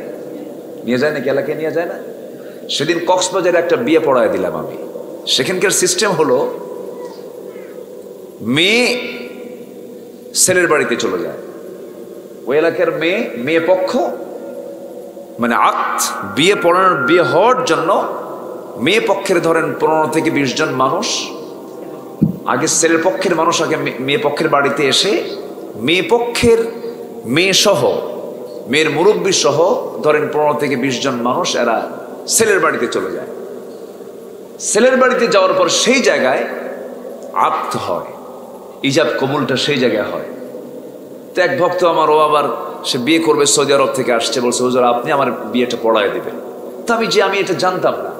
Speaker 1: নিয়ে যায় নাকি? এলাকায় নিয়ে যায় না? সেদিন কক্সবাজারে একটা বিয়ে পড়ায় দিলাম আমি। সেখানকার সিস্টেম হলো মেয়ে ছেলের বাড়িতে চলে যায়, ওই এলাকার মেয়ে পক্ষ মানে আকত বিয়ে পড়ানোর, বিয়ে হওয়ার জন্য মেয়ে পক্ষের ধরেন 15 থেকে 20 জন মানুষ, আগে ছেলের পক্ষের মানুষ আগে মেয়ে পক্ষের বাড়িতে এসে মেয়ে পক্ষের মেয়ে সহ মেয়ের মুরব্বী সহ ধরেন 15 থেকে 20 জন মানুষ এরা ছেলের বাড়িতে চলে যায়। ছেলের বাড়িতে যাওয়ার পর সেই জায়গায় আকত হয়, ইজাব কবুলটা সেই জায়গায় হয়। তো এক ভক্ত আমার, ও আবার সে বিয়ে করবে, সৌদি আরব থেকে আসছে, বলছে হুজুর আপনি আমার বিয়েটা পড়ায় দিবেন। তো আমি এটা জানতাম না।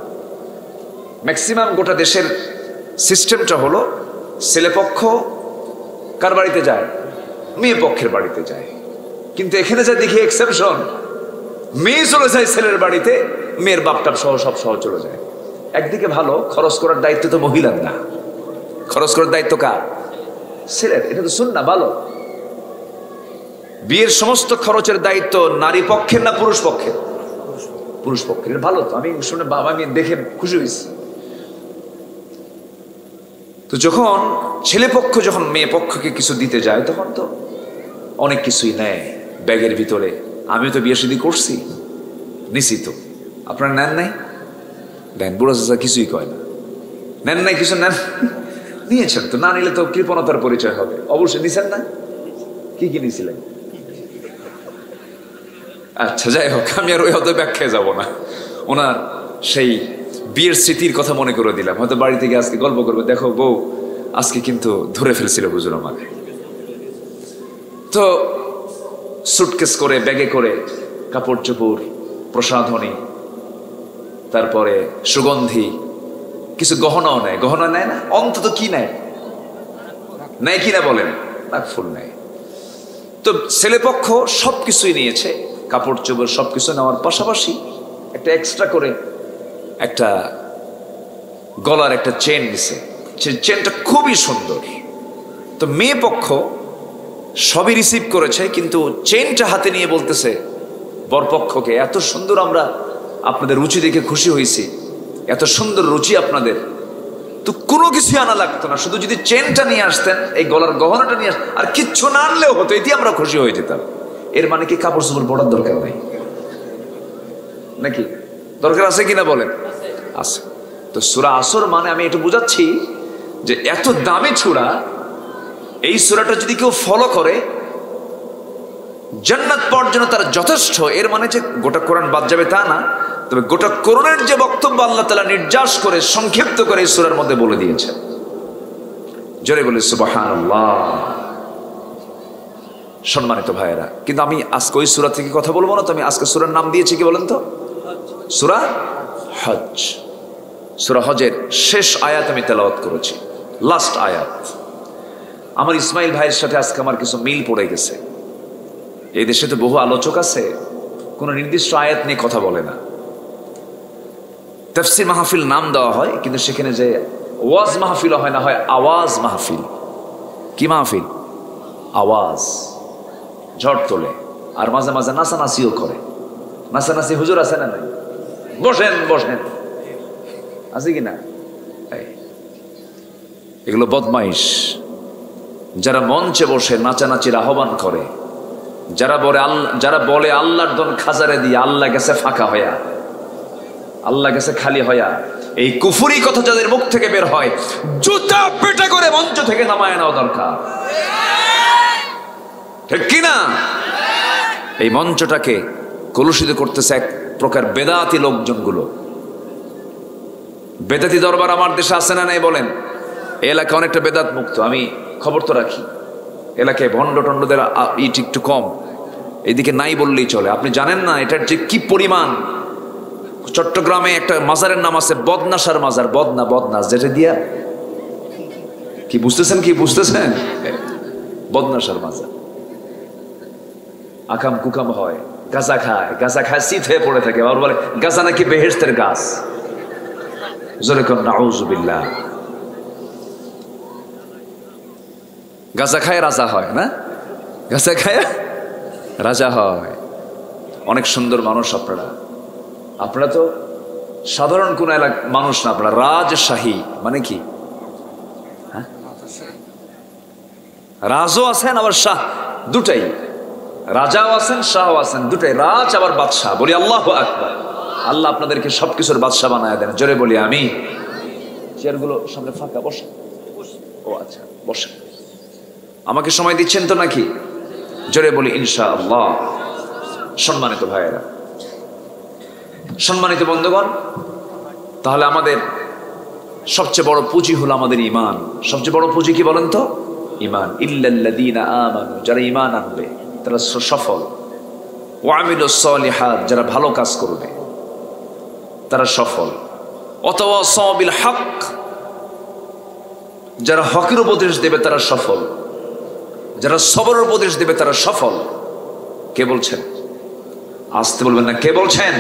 Speaker 1: ম্যাক্সিমাম গোটা দেশের সিস্টেমটা হলো ছেলে পক্ষ কার বাড়িতে যায়? মেয়ে পক্ষের বাড়িতে যায়। কিন্তু এখানে যা দেখি এক্সেপশন, মেয়ে চলে যায় ছেলের বাড়িতে, মেয়ের বাপটাপ সহ সব সহ চলে যায়। একদিকে ভালো, খরচ করার দায়িত্ব তো মহিলার না, খরচ করার দায়িত্ব কার? ছেলের। এটা তো সুন্নাহ, ভালো। বিয়ের সমস্ত খরচের দায়িত্ব নারী পক্ষের না পুরুষ পক্ষের? পুরুষ পক্ষের। ভালো তো, আমি শুনে বাবা, আমি দেখে খুশি হয়েছি। তো যখন ছেলে পক্ষ যখন মেয়ে পক্ষকে কিছু দিতে যায়, তখন তো অনেক কিছুই নেয় ব্যাগের ভিতরে। আমিও তো বিয়ে শাদী করছি, নিছি তো। আপনারা নেন নাই? দেন, বুড়া চাচা কিছুই কয় না, নেন নাই কিছু? নেন, নিয়েছেন তো। না নিলে তো কৃপণতার পরিচয় হবে। অবশ্যই নিছেন না? কি কি নিয়েছিলেন? আচ্ছা, যাই হোক, আমি আর ওই হয়তো ব্যাখ্যায় যাব না। ওনার সেই বিয়ের স্মৃতির কথা মনে করে দিলাম। হয়তো বাড়ি থেকে আজকে গল্প করবে, দেখো বউ আজকে কিন্তু ধরে ফেলছিল হুজুর আমাকে। তো সুটকেস করে, ব্যাগে করে কাপড় চোপড়, প্রসাধনী, তারপরে সুগন্ধি, কিছু গহনাও নেয়। গহনা নেয় না? অন্তত কি নেয়? নেয় কিনা বলেন? নাকফুল নেয়। তো ছেলেপক্ষ সবকিছুই নিয়েছে, কাপড় চোপড় সবকিছু নেওয়ার পাশাপাশি একটা এক্সট্রা করে একটা গলার একটা চেন নিছে। চেনটা খুবই সুন্দর। তো মেয়ে পক্ষ সবই রিসিভ করেছে, কিন্তু চেনটা হাতে নিয়ে বলতেছে বরপক্ষকে, এত সুন্দর, আমরা আপনাদের রুচি দেখে খুশি হয়েছি, এত সুন্দর রুচি আপনাদের, তো কোনো কিছু আনা লাগতো না, শুধু যদি চেনটা নিয়ে আসতেন, এই গলার গহনাটা নিয়ে আসতেন, আর কিচ্ছু না আনলেও হতো, এতে আমরা খুশি হয়ে যেতাম। এর মানে কি কাপড় চোপড় পড়ার দরকার নাই নাকি? দরকার আছে কিনা বলেন? আছে। তো সূরা আসর মানে আমি একটু বুঝাচ্ছি যে এত দামি সূরা, এই সূরাটা যদি কেউ ফলো করে জান্নাত পাওয়ার জন্য তার যথেষ্ট। এর মানে যে গোটা কোরআন বাদ যাবে তা না, তবে গোটা কোরআনের যে বক্তব্য আল্লাহ তাআলা নির্যাস করে সংক্ষিপ্ত করে এই সূরার মধ্যে বলে দিয়েছেন। জোরে বলি সুবহানাল্লাহ। সম্মানিত ভাইয়েরা, কিন্তু আমি আজকে ওই সূরা থেকে কথা বলবো না। তো আমি আজকে সূরার নাম দিয়েছি কি বলেন তো? সূরা হজ। সূরা হজের শেষ আয়াত আমি তেলাওয়াত করেছি, লাস্ট আয়াত। আমার ইসমাইল ভাইয়ের সাথে আজকে আমার কিছু মিল পড়ে গেছে। এই দেশে তো বহু আলোচক আছে, কোন নির্দিষ্ট আয়াত নিয়ে কথা বলে না। তাফসীর মাহফিল নাম দেওয়া হয়, কিন্তু সেখানে যে ওয়াজ মাহফিল হয় না, হয় আওয়াজ মাহফিল। কি মাহফিল? আওয়াজ, ঝড় তোলে, আর মাঝে মাঝে নাচানাচিও করে। নাচানাচি হুজুর আছে না নাই? বসেন বসেন, আছে কিনা? এগুলো বদমাইশ। যারা মঞ্চে বসে নাচানাচির আহ্বান করে, যারা বলে আল্লাহর দন খাজারে দিয়ে আল্লাহ গেছে ফাঁকা হইয়া, আল্লাহ গেছে খালি হইয়া, এই কুফরি কথা যাদের মুখ থেকে বের হয়, জুতা পেটা করে মঞ্চ থেকে নামায় নেওয়া দরকার, ঠিক কিনা? এই মঞ্চটাকে কলুষিত করতেছে এক প্রকার বেদাতি লোকজনগুলো। বেদাতি দরবার আমার দেশে আছে না নাই বলেন? এই এলাকা অনেকটা বেদাত মুক্ত, আমি খবর তো রাখি। এলাকায় ভণ্ড টণ্ডদের ইট একটু কম, এইদিকে নাই বললেই চলে। আপনি জানেন না এটার যে কি পরিমাণ। চট্টগ্রামে একটা মাজারের নাম আছে বদনাশার মাজার, বদনা যেটা দিয়া কি বুঝতেছেন, বদনাশার মাজার। আকাম কুকাম হয়, গাঁজা খায় শীত হয়ে পড়ে থাকে। আর বলে গাঁজা নাকি বেহেশতের গাছ। জোরে কোন নাউযুবিল্লাহ। গাঁজা খায় রাজা হয় না? গাঁজা খায় রাজা হয়। অনেক সুন্দর মানুষ আপনারা তো সাধারণ কোন এলাকা মানুষ না, আপনারা রাজশাহী মানে কি? হ্যাঁ, রাজও আছেন আবার শাহ, দুটাই। রাজাও আছেন, শাহও আছেন, দুটাই। রাজ আবার বাদশাহ। বলি আল্লাহু আকবার। আল্লাহ আপনাদেরকে সবকিছুর বাদশাহ বানায় দেন। জোরে বলি আমি। চেয়ারগুলো সামনে ফাঁকা, বসে। ও আচ্ছা, বসে। আমাকে সময় দিচ্ছেন তো নাকি? জোরে বলি ইনশাআল্লাহ। সম্মানিত ভাইয়েরা, সম্মানিত বন্ধুগণ, তাহলে আমাদের সবচেয়ে বড় পুঁজি হলো আমাদের ঈমান। সবচেয়ে বড় পুঁজি কি বলেন তো? ঈমান। ইল্লাল্লাযীনা আমানু, যারা ঈমান আনবে তারা সফল। ওয়া আমিলুস সালিহাত, যারা ভালো কাজ করবে তারা সফল। ওয়াতাওয়াসাউ বিল হক, যারা হকের উপদেশ দেবে তারা সফল। যারা সবরের উপদেশ দেবে তারা সফল। কে বলছেন? আসতে বলবেন না। কে বলছেন?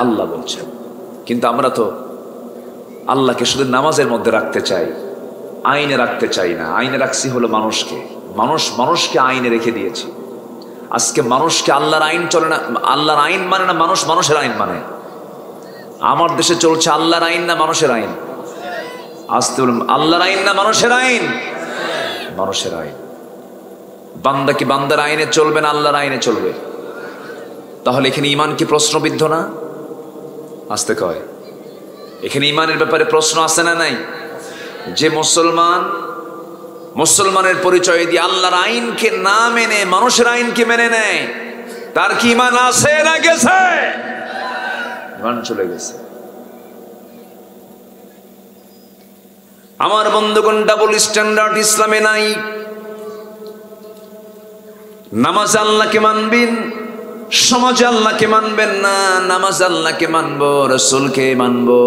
Speaker 1: আল্লাহ বলছেন। কিন্তু আমরা তো আল্লাহকে শুধু নামাজের মধ্যে রাখতে চাই, আইনে রাখতে চাই না। আইনে রাখছি হলো মানুষকে। মানুষকে আইনে রেখে দিয়েছি। আজকে মানুষকে আল্লাহর আইন চলে না, আল্লাহর আইন মানে না, মানুষের আইন মানে। আমার দেশে চলছে আল্লাহর আইন না মানুষের আইন? আসতে বলুন, আল্লাহর আইন না মানুষের আইন? মানুষের আইন। বান্দা কি বান্দার আইনে চলবে না আল্লাহর আইনে চলবে? তাহলে এখানে ঈমান কি প্রশ্নবিদ্ধ না? আসতে কয়, এখানে ঈমানের ব্যাপারে প্রশ্ন আছে না নাই? যে মুসলমানের পরিচয় দিয়ে আল্লাহর আইনকে না মেনে মানুষের আইনকে মেনে নেয়, তার কি ঈমান আছে না গেছে? ঈমান চলে গেছে। আমার বন্ধুগণ, ডাবল স্ট্যান্ডার্ড ইসলামে নাই। নামাজ আল্লাহকে মানবেন, সমাজে আল্লাহকে মানবেন না। নামাজ আল্লাহকে মানবো, রসুলকে মানবো,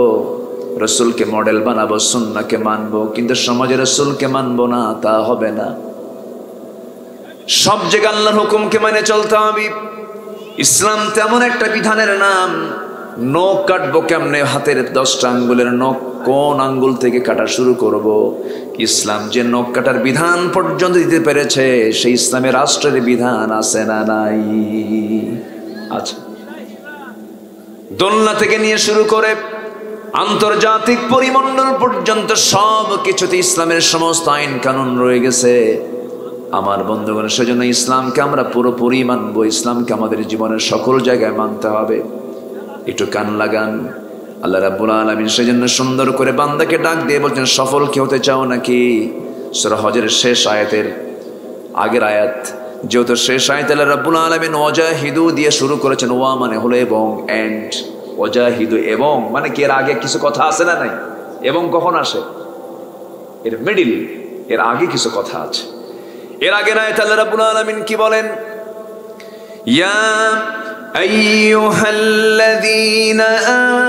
Speaker 1: রসুলকে মডেল বানাবো, সুন্নাহকে মানবো, কিন্তু সমাজে রসুলকে মানবো না, তা হবে না। সব জায়গায় আল্লাহর হুকুমকে মানে চলতে হবে। ইসলাম তেমন একটা বিধানের নাম, নখ কাটবো কেমনে, হাতের 10টা আঙ্গুলের নখ কোন আঙ্গুল থেকে কাটা শুরু করব। ইসলাম যে নখ কাটার বিধান পর্যন্ত দিতে পেরেছে, সেই ইসলামের রাষ্ট্রের বিধান আছে না নাই? আচ্ছা, দোলনা থেকে নিয়ে শুরু করে আন্তর্জাতিক পরিমণ্ডল পর্যন্ত সব কিছুতে ইসলামের সমস্ত আইন কানুন রয়ে গেছে। আমার বন্ধুগণ, সেজন্য ইসলামকে আমরা পুরোপুরি মানবো। ইসলামকে আমাদের জীবনের সকল জায়গায় মানতে হবে। একটু কান লাগান। আল্লাহ রাব্বুল আলামিন সেজন্য সুন্দর করে বান্দাকে ডাক দিয়ে বলছেন, সফল কি হতে চাও নাকি? সূরা হজের শেষ আয়াতের আগের আয়াত, যেহেতু শেষ আয়াত আল্লাহ রাব্বুল আলামিন ওয়াজাহিদু দিয়ে শুরু করেছেন। ওয়া মানে হলো এবং, এন্ড। ওয়াজাহিদু এবং মানে কি এর আগে কিছু কথা আছে না নাই? এবং কখন আসে? এর মিডিল, এর আগে কিছু কথা আছে। এর আগের আয়াত আল্লাহ রাব্বুল আলামিন কি বলেন? ইয়া أيها الذين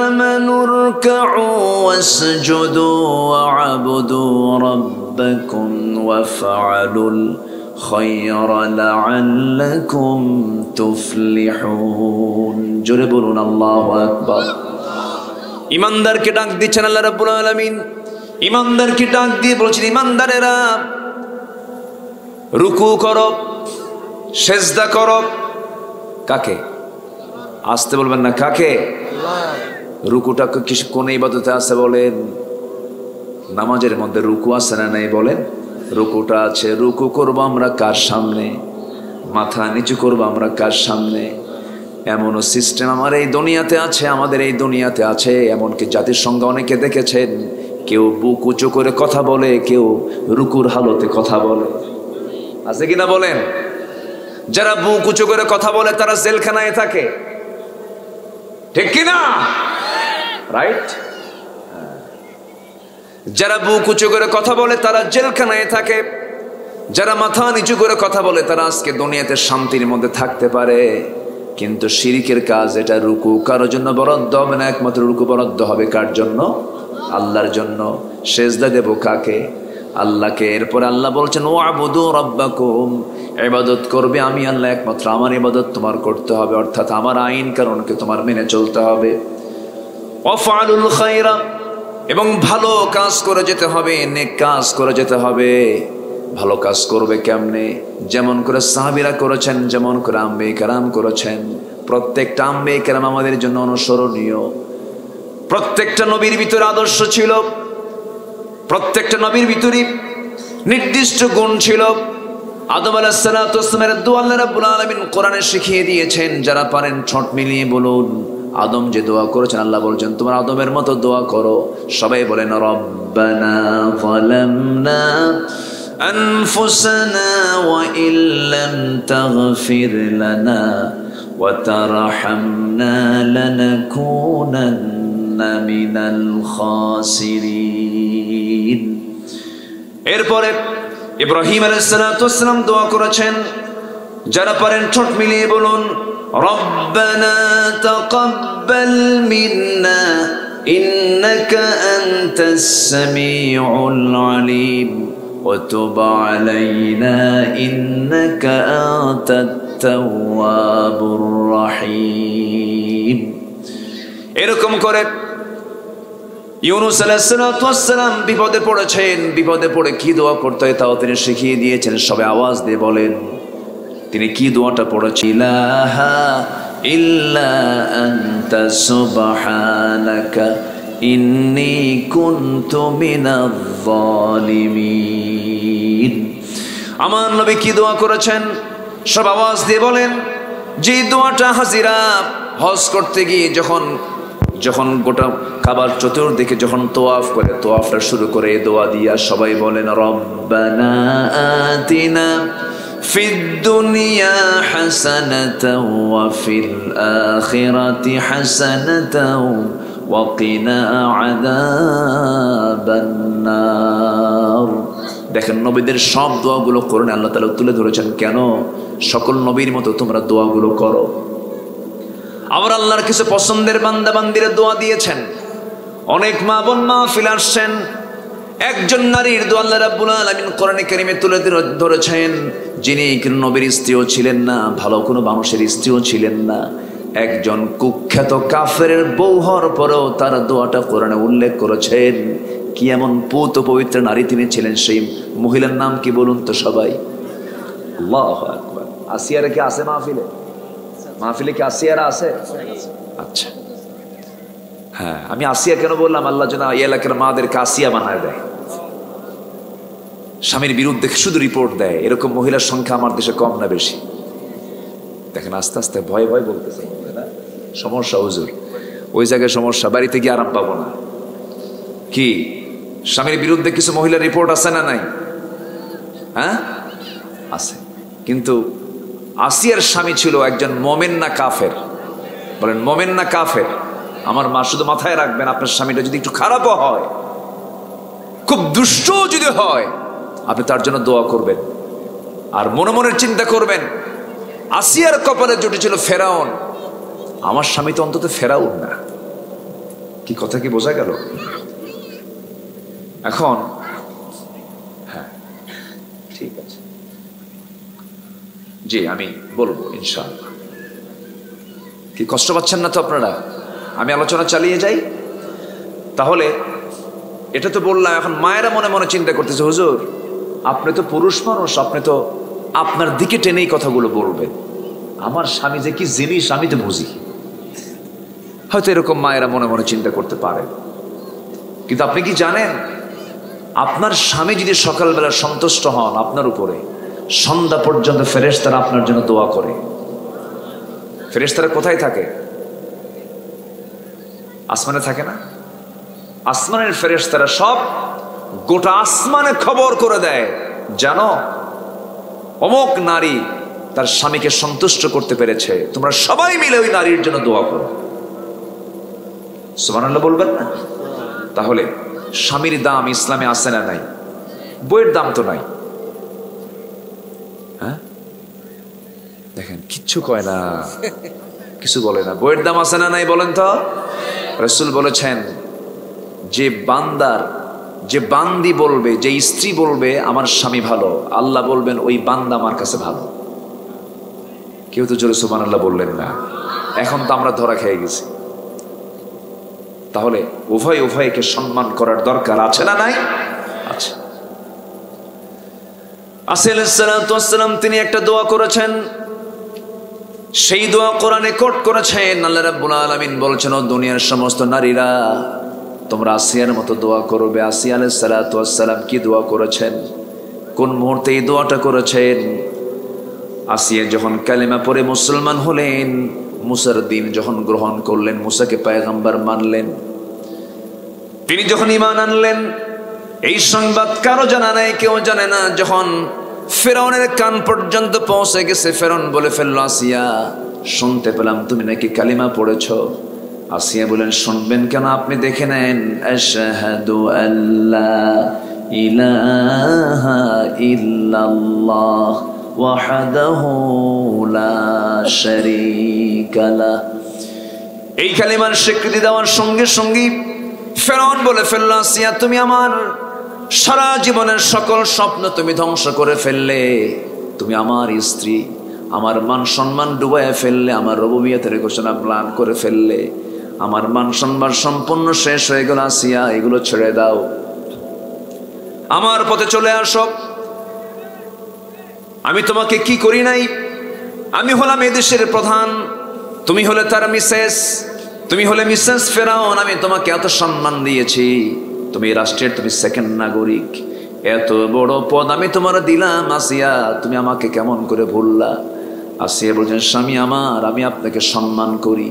Speaker 1: آمنوا اركعوا واسجدوا واعبدوا ربكم وافعلوا الخير لعلكم تفلحون। জোরে বলুন আল্লাহু আকবার। ঈমানদারকে ডাক দিচ্ছেন আল্লাহ রাব্বুল আলামিন। ঈমানদারকে ডাক দিয়ে বলছেন, ঈমানদারেরা রুকু করো, সিজদা করো। কাকে? আসতে বলবেন না। কাকে? রুকুটা কোন ইবাদতে আছে বলেন? নামাজের মধ্যে রুকু আছে না নাই বলেন? রুকুটা আছে। রুকু করবো আমরা কার সামনে? মাথা নিচু করবো আমরা কার সামনে? এমনও সিস্টেম আমার এই দুনিয়াতে আছে, আমাদের এই দুনিয়াতে আছে। এমনকি জাতিসংঘ অনেকে দেখেছেন, কেউ বুক উঁচু করে কথা বলে, কেউ রুকুর হালতে কথা বলে। আছে কিনা বলেন? যারা বুক উঁচু করে কথা বলে তারা জেলখানায় থাকে। ঠিক কিনা? রাইট? যারা বুক উঁচু করে কথা বলে তারা জেলখানায় থাকে, যারা মাথা নিচু করে কথা বলে তারা আজকে দুনিয়াতে শান্তির মধ্যে থাকতে পারে। কিন্তু শিরকের কাজ, এটা রুকু কারোর জন্য বরাদ্দ হবে না, একমাত্র রুকু বরাদ্দ হবে কার জন্য? আল্লাহর জন্য। সেজদা দেব কাকে? আল্লাহকে। এরপর আল্লাহ বলছেন ওয়াবুদু রাব্বাকুম, ইবাদত করবে আমি আল্লাহ, একমাত্র আমার ইবাদত তোমার করতে হবে, অর্থাৎ আমার আইন কারণকে তোমার মেনে চলতে হবে। ওয়াফআলুল খায়রা, এবং ভালো কাজ করে যেতে হবে, নেক কাজ করে যেতে হবে। ভালো কাজ করবে কেমনে? যেমন করে সাহাবীরা করেছেন, যেমন করে আম্বিয়া কেরাম করেছেন। প্রত্যেকটা আম্বিয়া কেরাম আমাদের জন্য অনুসরণীয়। প্রত্যেকটা নবীর ভিতরে আদর্শ ছিল, প্রত্যেকটা নবীর ভিতরে নির্দিষ্ট গুণ ছিল। আদম আলাইহিস সালাতু ওয়াস সালামের দোয়া আল্লাহ রাব্বুল আলামিন কোরআনে শিখিয়ে দিয়েছেন। যারা পারেন ঠোঁট মিলিয়ে বলুন, আদম যে দোয়া করেছেন আল্লাহ বলছেন তোমরা আদমের মতো দোয়া করো। সবাই বলেন রব্বানা যালামনা আনফুসানা ওয়া ইল্লাম তাগফির লানা ওয়া তারহামনা লানাকুনান্না মিনাল খাসিরিন। এরপরে ইব্রাহিম আলাইহিস সালাতু ওয়াস সালাম দোয়া করেছেন। যারা পারেন ঠোঁট মিলিয়ে বলুন রব্বানা তাকাব্বাল মিন্না ইন্নাকা আনতাস সামিউল আলিম ওয়া তুব আলাইনা ইন্নাকা আনতাত তাওয়াবুর রহিম। এরকম করে ইউনূস আলাইহিস সালাতু ওয়াস সালাম বিপদে পড়েছেন। বিপদে পড়ে কি দোয়া করতে হয় তাও তিনি শিখিয়ে দিয়েছেন। সবাই আওয়াজ দিয়ে বলেন তিনি কি দোয়াটা পড়েছেন? ইলাহা ইল্লা আনতা সুবহানাকা ইন্নী কুনতু মিনাজ জালিমিন। আমার নবী কি দোয়া করেছেন? সব আওয়াজ দিয়ে বলেন। যে দোয়াটা হাজিরা হজ করতে গিয়ে যখন গোটা কাবার চতুর্দিকে যখন তোয়াফ করে, তোয়াফটা শুরু করে দোয়া দিয়া সবাই বলেন রব্বানা আতিনা ফিদ দুনিয়া হাসানাতাও ওয়া ফিল আখিরাতি হাসানাতাও ওয়া কিনা আযাবান নার। দেখেন নবীদের সব দোয়াগুলো কোরআনে আল্লাহ তাআলা তুলে ধরেছেন। কেন? সকল নবীর মতো তোমরা দোয়াগুলো করো। আবার আল্লাহর কিছু পছন্দের বান্দা বান্দিরা দোয়া দিয়েছেন। অনেক মা বোন মাহফিল আসছেন, একজন নারীর দোয়া আল্লাহ রাব্বুল আলামিন কোরআনে কারীমে তুলে ধরেছেন, যিনি নবীর স্ত্রীও ছিলেন না, ভালো কোনো মানুষের স্ত্রীও ছিলেন না। একজন কুখ্যাত কাফেরের বউ হওয়ার পরেও তার দোয়াটা কোরআনে উল্লেখ করেছেন। কি এমন পুত পবিত্র নারী তিনি ছিলেন? সেই মহিলার নাম কি বলুন তো সবাই? আল্লাহু আকবার। আসিয়ারা কি আছে মাহফিলে? মাহফিলে কি আসিয়ারা আছে? আচ্ছা, হ্যাঁ, আমি আসিয়া কেন বললাম? আল্লাহ যেন এই এলাকার মাদেরকে আসিয়া বানায় দেয়, স্বামীর বিরুদ্ধে শুধু রিপোর্ট দেয়। এরকম মহিলার সংখ্যা আমার দেশে কম না বেশি? দেখেন আস্তে আস্তে ভয় ভয় বলতেছে না, সমস্যা হুজুর, ওই জায়গায় সমস্যা, বাড়িতে গিয়ে আরাম পাবো না। কি স্বামীর বিরুদ্ধে কিছু মহিলার রিপোর্ট আছে না নাই? হ্যাঁ আছে। কিন্তু আসিয়ার স্বামী ছিল একজন মোমেন না কাফের? বলেন মোমেন না কাফের? আমার মা শুধু মাথায় রাখবেন, আপনার স্বামীটা যদি একটু খারাপও হয়, খুব দুষ্ট যদি হয়, আপনি তার জন্য দোয়া করবেন আর মনে মনের চিন্তা করবেন আসিয়ার কপালে জুটেছিল ফেরাউন, আমার স্বামী তো অন্তত ফেরাউন না। কি কথা কি বোঝা গেল? এখন হ্যাঁ ঠিক আছে, জি আমি বলবো ইনশাআল্লাহ। কি কষ্ট পাচ্ছেন না তো আপনারা? আমি আলোচনা চালিয়ে যাই তাহলে। এটা তো বললাম, এখন মায়েরা মনে মনে চিন্তা করতেছে হুজুর আপনি তো পুরুষ মানুষ, আপনি তো আপনার দিকে টেনেই কথাগুলো বলবেন, আমার স্বামী যে কি জিনিস আমি তো বুঝি। হয়তো এরকম মায়েরা মনে মনে চিন্তা করতে পারে। কিন্তু আপনি কি জানেন, আপনার স্বামী যদি সকালবেলা সন্তুষ্ট হন আপনার উপরে, সন্ধ্যা পর্যন্ত ফেরেশতারা আপনার জন্য দোয়া করে। ফেরেশতারা কোথায় থাকে? আসমানে থাকে না? আসমানের ফেরেশতারা সব গোটা আসমানে খবর করে দেয়, জানো অমুক নারী তার স্বামীকে সন্তুষ্ট করতে পেরেছে, তোমরা সবাই মিলে ওই নারীর জন্য দোয়া করো। সুবহানাল্লাহ বলবেন না? তাহলে স্বামীর দাম ইসলামে আছে না নাই? বইয়ের দাম তো নাই। হ্যাঁ, দেখেন কিচ্ছু কয় না, কিছু বলে না। বইয়ের দাম আছে না নাই বলেন তো? রাসূল বলেছেন যে বান্দার, যে বান্দি বলবে, যে স্ত্রী বলবে আমার স্বামী ভালো, আল্লাহ বলবেন ওই বান্দা আমার কাছে ভালো। কেউ তো জোরে সুবহানাল্লাহ বললেন না। এখন তো আমরা ধরা খেয়ে গেছি। তাহলে উভয় উভয়কে সম্মান করার দরকার আছে না নাই? আছে। আসিয়া আলাইহিস সালাতু ওয়াস সালাম তিনি একটা দোয়া করেছেন, সেই দোয়া কোরআনে কোট করেছেন। আল্লাহ রাব্বুল আলামিন বলছেন, ও দুনিয়ার সমস্ত নারীরা তোমরা আসিয়ার মতো দোয়া করবে। আসিয়া আলাইহিস সালাতু ওয়াস সালাম কি দোয়া করেছেন? কোন মুহূর্তে এই দোয়াটা করেছেন? আসিয়া যখন কালেমা পড়ে মুসলমান হলেন, মুসার দিন যখন গ্রহণ করলেন, মুসাকে পয়গম্বর মানলেন, তিনি যখন ঈমান আনলেন, এই সংবাদ কারো জানা নাই, কেউ জানে না। যখন ফেরাউনের কান পর্যন্ত পৌঁছে গেছে, ফেরাউন বলে ফেললো, আসিয়া শুনতে পেলাম তুমি নাকি কালিমা পড়েছো। আসিয়া বলেন, শুনবেন কেন, আপনি দেখে নেন। আশহাদু আল্লা ইলাহা ইল্লাল্লাহ ওয়াহদাহু লা শারীকা লাহ। এই কালিমার স্বীকৃতি দেওয়ার সঙ্গে সঙ্গে ফেরাউন বলে ফেললো, আসিয়া তুমি আমার সারা জীবনের সকল স্বপ্ন তুমি ধ্বংস করে ফেললে, তুমি আমার স্ত্রী, আমার মান সম্মান ডুবাইয়া ফেললে, আমার রুবুবিয়তের ঘোষণা প্লান করে ফেললে, আমার মান সম্মান সম্পূর্ণ শেষ হয়ে গেল। আসিয়া এগুলো ছেড়ে দাও, আমার পথে চলে আসো। আমি তোমাকে কি করি নাই? আমি হলাম এদেশের প্রধান, তুমি হলে তার মিসেস, তুমি হলে মিসেস ফেরাউন। আমি তোমাকে এত সম্মান দিয়েছি, তুমি রাষ্ট্রের তুমি সেকেন্ড নাগরিক, এত বড় পদ আমি তোমার দিলাম। আসিয়া তুমি আমাকে কেমন করে ভুললা? আসিয়া বলছেন, স্বামী আমার, আমি আপনাকে সম্মান করি,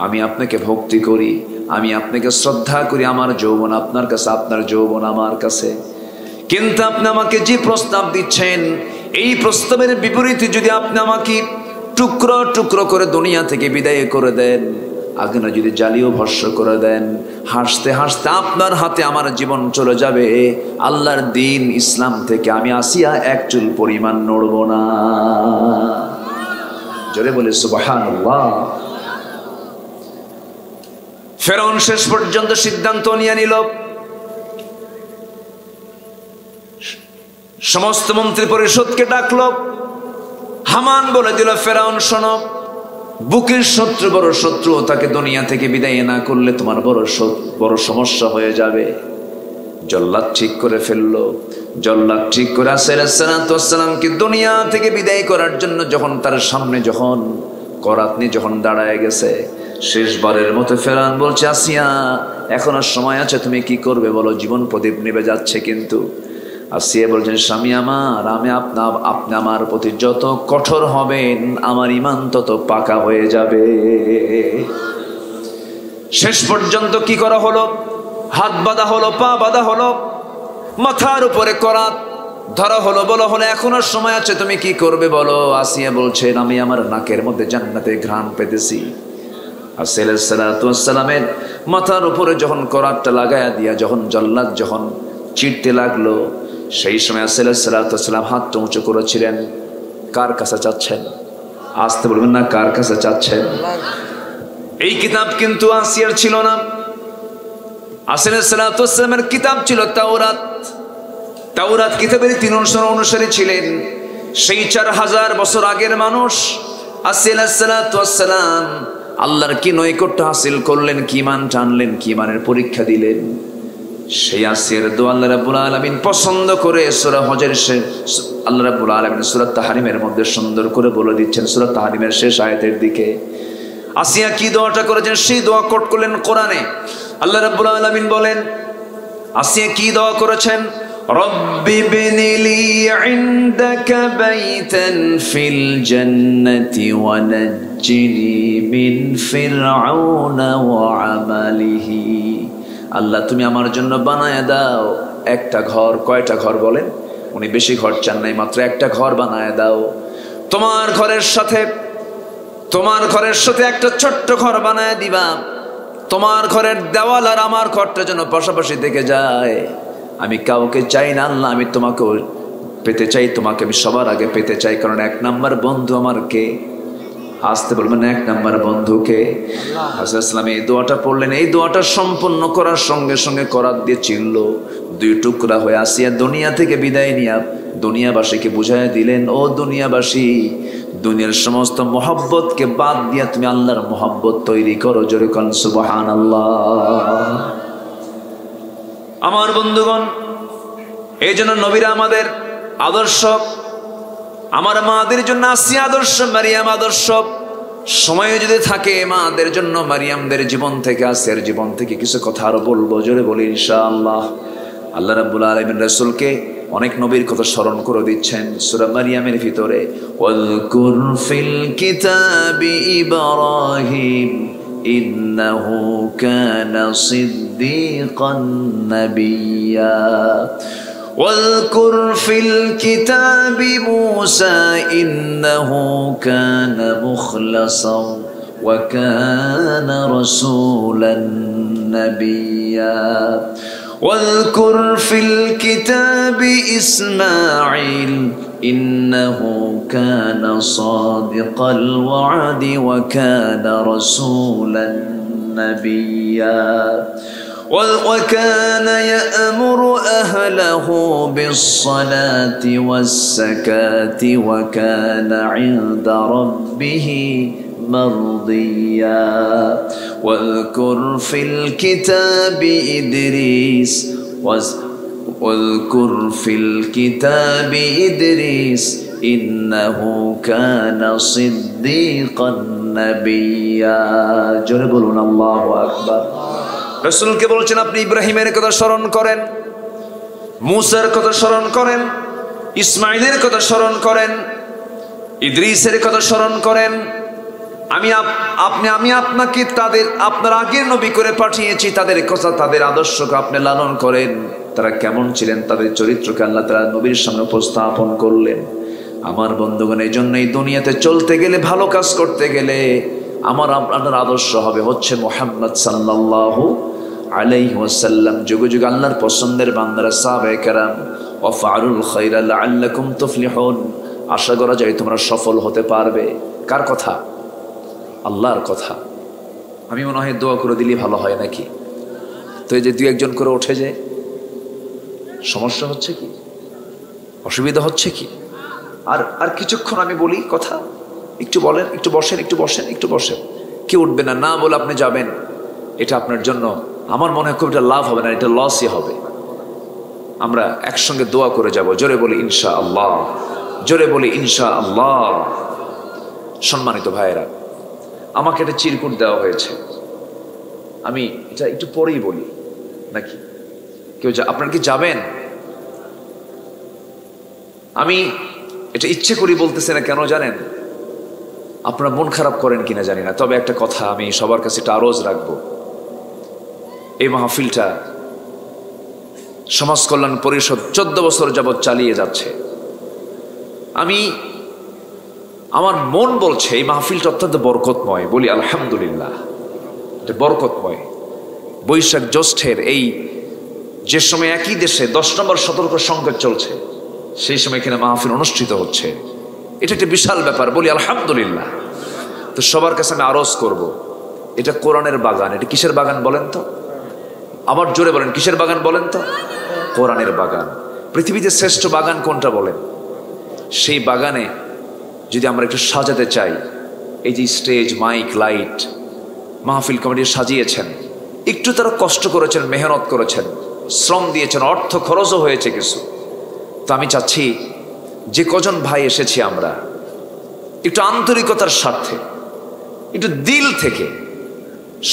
Speaker 1: আমি আপনাকে ভক্তি করি, আমি আপনাকে শ্রদ্ধা করি। আমার যৌবন আপনার কাছে, আপনার যৌবন আমার কাছে, কিন্তু আপনি আমাকে যে প্রস্তাব দিচ্ছেন, এই প্রস্তাবের বিপরীতে যদি আপনি আমাকে টুকরো টুকরো করে দুনিয়া থেকে বিদায় করে দেন, আগুনে যদি জ্বালিয়েও ভস্ম করে দেন, হাসতে হাসতে আপনার হাতে আমার জীবন চলে যাবে। আল্লাহর দিন ইসলাম থেকে আমি আসিয়া এক চুল পরিমাণ নড়ব না। জোরে বলে সুবহানাল্লাহ। ফেরাউন শেষ পর্যন্ত সিদ্ধান্ত নিয়ে নিল, সমস্ত মন্ত্রী পরিষদকে ডাকলো। হামান বলে দিল, ফেরাউন শোনো, বুকের শত্রু বড় শত্রু, তাকে দুনিয়া থেকে বিদায় না করলে তোমার বড় সমস্যা হয়ে যাবে। জল্লাদ ঠিক করে ফেললো। জল্লাদ ঠিক করে আসিয়া আলাইহিস সালাতু ওয়াস সালামকে দুনিয়া থেকে বিদায় করার জন্য যখন তার সামনে যখন করাত নিয়ে যখন দাঁড়ায় গেছে, শেষবারের মতো ফেরাউন বলছে, আসিয়া এখনো সময় আছে, তুমি কি করবে বলো, জীবন প্রদীপ নিভে যাচ্ছে। কিন্তু আসিয়া বলছেন, স্বামী আমার, আপনি আমার প্রতি যত কঠোর হবেন, আমার ঈমান তত পাকা হয়ে যাবে। শেষ পর্যন্ত কি করা হলো? হাত বাঁধা হলো, পা বাঁধা হলো, মাথার উপরে করাত ধরা হলো। বলা হলো, এখনো সময় আছে, তুমি কি করবে বলো। আসিয়া বলছেন, আমি আমার নাকের মধ্যে জান্নাতের ঘ্রাণ পেতেছি। আসিয়া আলাইহিস সালাতু ওয়াস সালামের মাথার উপরে যখন করাতটা লাগায়া দিয়া যখন জল্লাদ যখন চিড়তে লাগলো, সেই সময় আসিয়া আলাইহিস সালাতু ওয়াস সালাম হাতটা উঁচু করেছিলেন। কার কাছে চাচ্ছেন? আসতে বলবেন না, কার কাছে চাচ্ছেন? এই কিতাব কিন্তু আসিয়ার ছিল না। আসিয়া আলাইহিস সালাতু ওয়াস সালামের কিতাব ছিল তাওরাত। তাওরাত কিতাবের 3 অনুসারী ছিলেন। সেই 4000 বছর আগের মানুষ আসিয়া আলাইহিস সালাতু ওয়াস সালাম আল্লাহর কি নৈকট্য হাসিল করলেন, কি মান টানলেন, কি মানের পরীক্ষা দিলেন। সেই আসিয়ার দোয়া আল্লাহ রাব্বুল আলামিন পছন্দ করে সূরা হজের আল্লাহ রাব্বুল আলামিন সূরা তাহরিমের মধ্যে সুন্দর করে বলে দিচ্ছেন। সূরা তাহরিমের শেষ আয়াতের দিকে আসিয়া কি দোয়াটা করেছেন, সেই দোয়া কোট করলেন কোরআনে। আল্লাহ রাব্বুল আলামিন বলেন, আসিয়া কি দোয়া করেছেন, রব্বি বিনিলি ইনদাকা বাইতান ফিল জান্নাতি ওয়া নাজ্জিনি মিন ফিরআউনা ওয়া আমালিহি। আল্লাহ তুমি আমার জন্য বানায় দাও একটা ঘর। কয়টা ঘর বলেন? উনি বেশি ঘর চান নাই, মাত্র একটা ঘর বানায় দাও। তোমার ঘরের সাথে একটা ছোট্ট ঘর বানায় দিবা। তোমার ঘরের দেওয়াল আর আমার ঘরটা যেন পাশাপাশি থেকে যায়। আমি কাউকে চাই না আল্লাহ, আমি তোমাকেও পেতে চাই, তোমাকে আমি সবার আগে পেতে চাই। কারণ 1 নাম্বার বন্ধু আমার কে? আসতে বলবেন 1 নাম্বার বন্ধুকে। রাসূল ইসলাম এই দোয়াটা পড়লেন। এই দোয়াটা সম্পন্ন করার সঙ্গে সঙ্গে করাত দিয়ে চিনল, 2 টুকরা হয়ে আসিয়া দুনিয়া থেকে বিদায় নিয়া দুনিয়াবাসীকে বুঝাইয়া দিলেন, ও দুনিয়াবাসী, দুনিয়ার সমস্ত মোহাব্বতকে বাদ দিয়া তুমি আল্লাহর মোহাব্বত তৈরি করো। জোরে কোন সুবহানাল্লাহ। আমার বন্ধুগণ, এই জন্য নবীরা আমাদের আদর্শ, আমার মাদের জন্য আসিয়া আদর্শ, মারিয়াম আদর্শ। সময় যদি থাকে মাদের জন্য মারিয়ামদের জীবন থেকে, আসিয়ার জীবন থেকে কিছু কথা আরো বলবো। জোরে বলি ইনশাআল্লাহ। আল্লাহ রাব্বুল আলামিন রাসূলকে অনেক নবীর কথা স্মরণ করে দিচ্ছেন সূরা মারিয়ামের ভিতরে। ওয়াযকুর ফিল কিতাবি ইব্রাহিম ইন্নাহু কানা সিদ্দীকান নাবিয়্যা। واذكر في الكتاب موسى إنه كان مخلصا وكان رسولا نبيا. واذكر في الكتاب إسماعيل إنه كان صادق الوعد وكان رسولا نبيا. وكان يأمر أهله بالصلاة والزكاة وكان عند ربه مرضيا. واذكر في الكتاب إدريس واذكر في الكتاب إدريس إنه كان صديقا نبيا. جربنا الله أكبر. রাসূলকে বলছেন আপনি ইব্রাহিমের কথা স্মরণ করেন, মূসার কথা স্মরণ করেন, ইসমাইলের কথা স্মরণ করেন, ইদ্রিসের কথা স্মরণ করেন। আমি আপনাকে তাদের আপনার আগের নবী করে পাঠিয়েছি। তাদের কথা, তাদের আদর্শকে আপনি লালন করেন। তারা কেমন ছিলেন, তাদের চরিত্রকে আল্লাহ তাআলা নবীর সামনে উপস্থাপন করলেন। আমার বন্ধুগণ, এই জন্য এই দুনিয়াতে চলতে গেলে, ভালো কাজ করতে গেলে আমার আপনার আদর্শ হবে হচ্ছে মুহাম্মদ সাল্লাল্লাহু আলাইহি ওয়াসাল্লাম। যুগে যুগে আল্লাহর পছন্দের বান্দারা সাহাবায়ে কেরাম, ওয়াফআলুল খায়রা লাআল্লাকুম তুফলিহুন। আশা করা যায় তোমরা সফল হতে পারবে। কার কথা? আল্লাহর কথা। আমি মনে হয় দোয়া করে দিলেই ভালো হয় নাকি? তো এই যে 2-1 করে ওঠে, যে সমস্যা হচ্ছে কি, অসুবিধা হচ্ছে কি? আর কিছুক্ষণ আমি বলি কথা, একটু বলেন, একটু বসেন, একটু বসেন, একটু বসেন। কেউ উঠবে না, না বলে আপনি যাবেন, এটা আপনার জন্য আমার মনে হয় খুব একটা লাভ হবে না, এটা লসই হবে। আমরা একসঙ্গে দোয়া করে যাব। জোরে বলি ইনশাআল্লাহ, জোরে বলি ইনশাআল্লাহ। সম্মানিত ভাইয়েরা, আমাকে একটা চিরকুট দেওয়া হয়েছে, আমি এটা একটু পরেই বলি নাকি? কেউ আপনার কি যাবেন? আমি এটা ইচ্ছে করি বলতেছি না, কেন জানেন? আপনারা মন খারাপ করেন কিনা জানি না, তবে একটা কথা আমি সবার কাছে একটা আরজ রাখবো। এই মাহফিলটা সমাজ কল্যাণ পরিষদ 14 বছর যাবৎ চালিয়ে যাচ্ছে। আমার মন বলছে এই মাহফিলটা অত্যন্ত বরকতময়। বলি আলহামদুলিল্লাহ, এটা বরকতময়। বৈশাখ জ্যৈষ্ঠের এই যে সময় একই দেশে 10 নম্বর সতর্ক সংকেত চলছে, সেই সময় এখানে মাহফিল অনুষ্ঠিত হচ্ছে, এটা একটা বিশাল ব্যাপার। বলি আলহামদুলিল্লাহ। তো সবার কাছে আমি আরজ করব, এটা কোরআনের বাগান। এটা কিসের বাগান বলেন তো? আবার জোরে বলেন, কিসের বাগান বলেন তো? কোরআনের বাগান। পৃথিবীতে শ্রেষ্ঠ বাগান কোনটা বলেন? সেই বাগানে যদি আমরা একটু সাজাতে চাই, এই যে স্টেজ, মাইক, লাইট মাহফিল কমিটি সাজিয়েছেন, একটু তারা কষ্ট করেছেন, মেহনত করেছেন, শ্রম দিয়েছেন, অর্থ খরচও হয়েছে কিছু। তো আমি চাচ্ছি যে কজন ভাই এসেছি আমরা একটু আন্তরিকতার স্বার্থে, একটু দিল থেকে,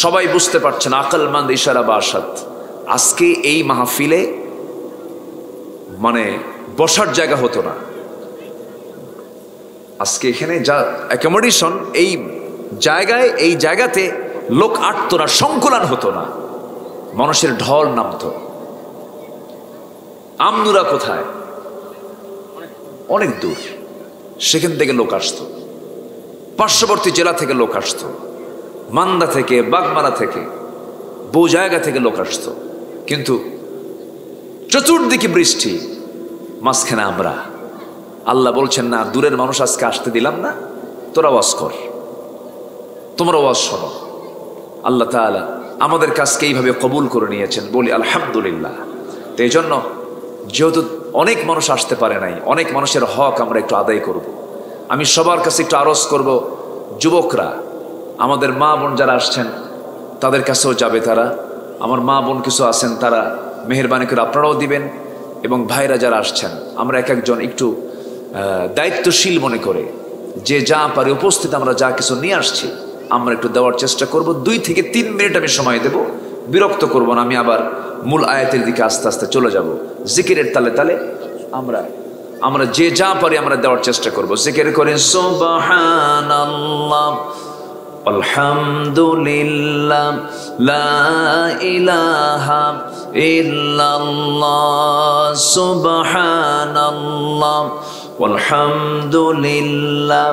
Speaker 1: সবাই বুঝতে পারছেন আকলমান্দ ইশারা বাসাত, আজকে এই মাহফিলে মানে বসার জায়গা হতো না। আজকে এখানে যা অ্যাকোমোডেশন, এই জায়গায়, এই জায়গাতে লোক আটতো না, সংকুলান হতো না, মানুষের ঢল নামতো। আমনুরা কোথায়? অনেক দূর, সেখান থেকে লোক আসতো, পার্শ্ববর্তী জেলা থেকে লোক আসতো, মান্দা থেকে, বাগমারা থেকে, বহু জায়গা থেকে লোক আসতো, কিন্তু চতুর্দিকে বৃষ্টি, মাঝখানে আমরা। আল্লাহ বলছেন, না, দূরের মানুষ আজকে আসতে দিলাম না, তোরা ওয়াজ কর, তোমরা ওয়াজ শোনো। আল্লাহ তাআলা আমাদের কাজকে এইভাবে কবুল করে নিয়েছেন, বলি আলহামদুলিল্লাহ। তো এই জন্য যেহেতু অনেক মানুষ আসতে পারে নাই, অনেক মানুষের হক আমরা একটু আদায় করব। আমি সবার কাছে একটু আরজ করব, যুবকরা, আমাদের মা বোন যারা আসছেন তাদের কাছেও যাবে তারা, আমার মা বোন কিছু আছেন তারা মেহেরবানি করে আপনারাও দিবেন, এবং ভাইরা যারা আসছেন আমরা এক একজন একটু দায়িত্বশীল মনে করে যে যা পারে উপস্থিত আমরা যা কিছু নিয়ে আসছি আমরা একটু দেওয়ার চেষ্টা করব। 2 থেকে 3 মিনিট আমি সময় দেব, বিরক্ত করব না। আমি আবার মূল আয়াতের দিকে আস্তে আস্তে চলে যাব। জিকিরের তালে তালে আমরা যে যা পারি আমরা দেওয়ার চেষ্টা করব। জিকির করেন সুবহানাল্লাহ, আলহামদুলিল্লাহ, লা ইলাহা ইল্লাল্লাহ, সুবহানাল্লাহ, আলহামদুলিল্লাহ,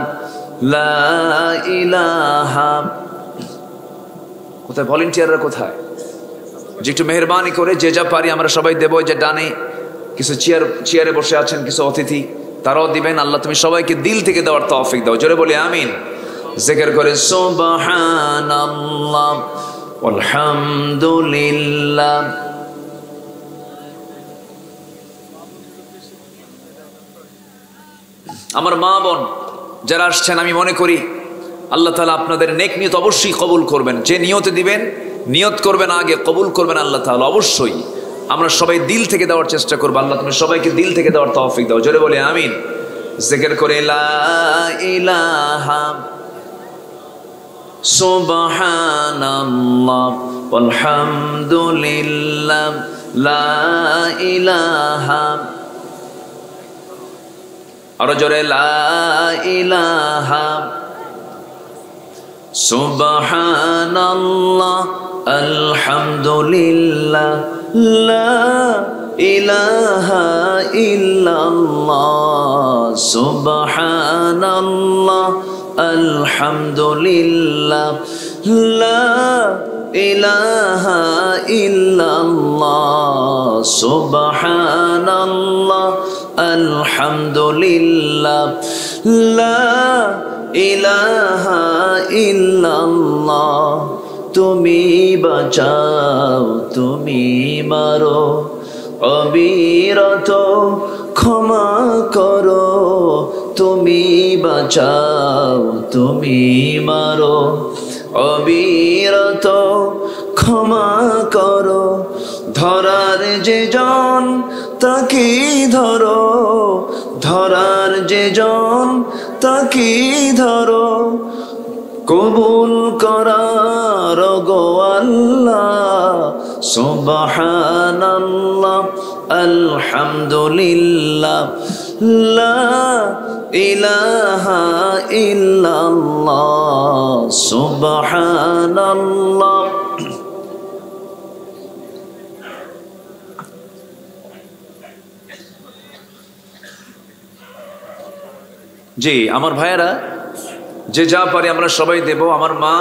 Speaker 1: লা ইলাহা। কোথায় ভলেন্টিয়াররা, কোথায়? যে একটু মেহেরবানি করে যে যা পারি আমরা সবাই দেবো। যে ডানে কিছু চেয়ারে বসে আছেন কিছু অতিথি, তারাও দিবেন। আল্লাহ তুমি সবাইকে দিল থেকে দেওয়ার তৌফিক দাও, জোরে বলি আমিন। জিকির করে সুবহানাল্লাহ, আলহামদুলিল্লাহ। আমার মা বোন যারা আসছেন, আমি মনে করি আল্লাহ তাআলা আপনাদের নেক নিয়ত অবশ্যই কবুল করবেন। যে নিয়তে দিবেন, নিয়ত করবেন আগে, কবুল করবেন আল্লাহ তাআলা অবশ্যই। আমরা সবাই দিল থেকে দেওয়ার চেষ্টা করবো। আল্লাহ তুমি সবাইকে দিল থেকে দেওয়ার তৌফিক দাও, জোরে বলি আমিন। জিকির করে লা ইলাহা সুবহানাল্লাহ, আলহামদুলিল্লাহ, লা ইলাহা। আরো জোরে লা ইলাহা সুবহানাল্লাহ, আলহামদুলিল্লাহ, লা ইলাহা ইল্লাল্লাহ, সুবহানাল্লাহ, আলহামদুলিল্লাহ, লা ইলাহা ইল্লাল্লাহ, সুবহানাল্লাহ, আলহামদুলিল্লাহ, লা ইলাহা ইল্লাল্লাহ। তুমি বাঁচাও, তুমি মারো, অবিরত ক্ষমা করো। তুমি বাঁচাও, তুমি মারো, অবিরত ক্ষমা করো। ধরার যে জন তাকে ধরো, ধরার যে জন তাকে ধরো। কবুল করার গো আল্লাহ, সুবহানাল্লাহ, আলহামদুলিল্লাহ, লা ইলাহা ইল্লাল্লাহ, সুবহানাল্লাহ। জি আমার ভাইয়েরা, যে যা পারি আমরা সবাই দেব। আমার মা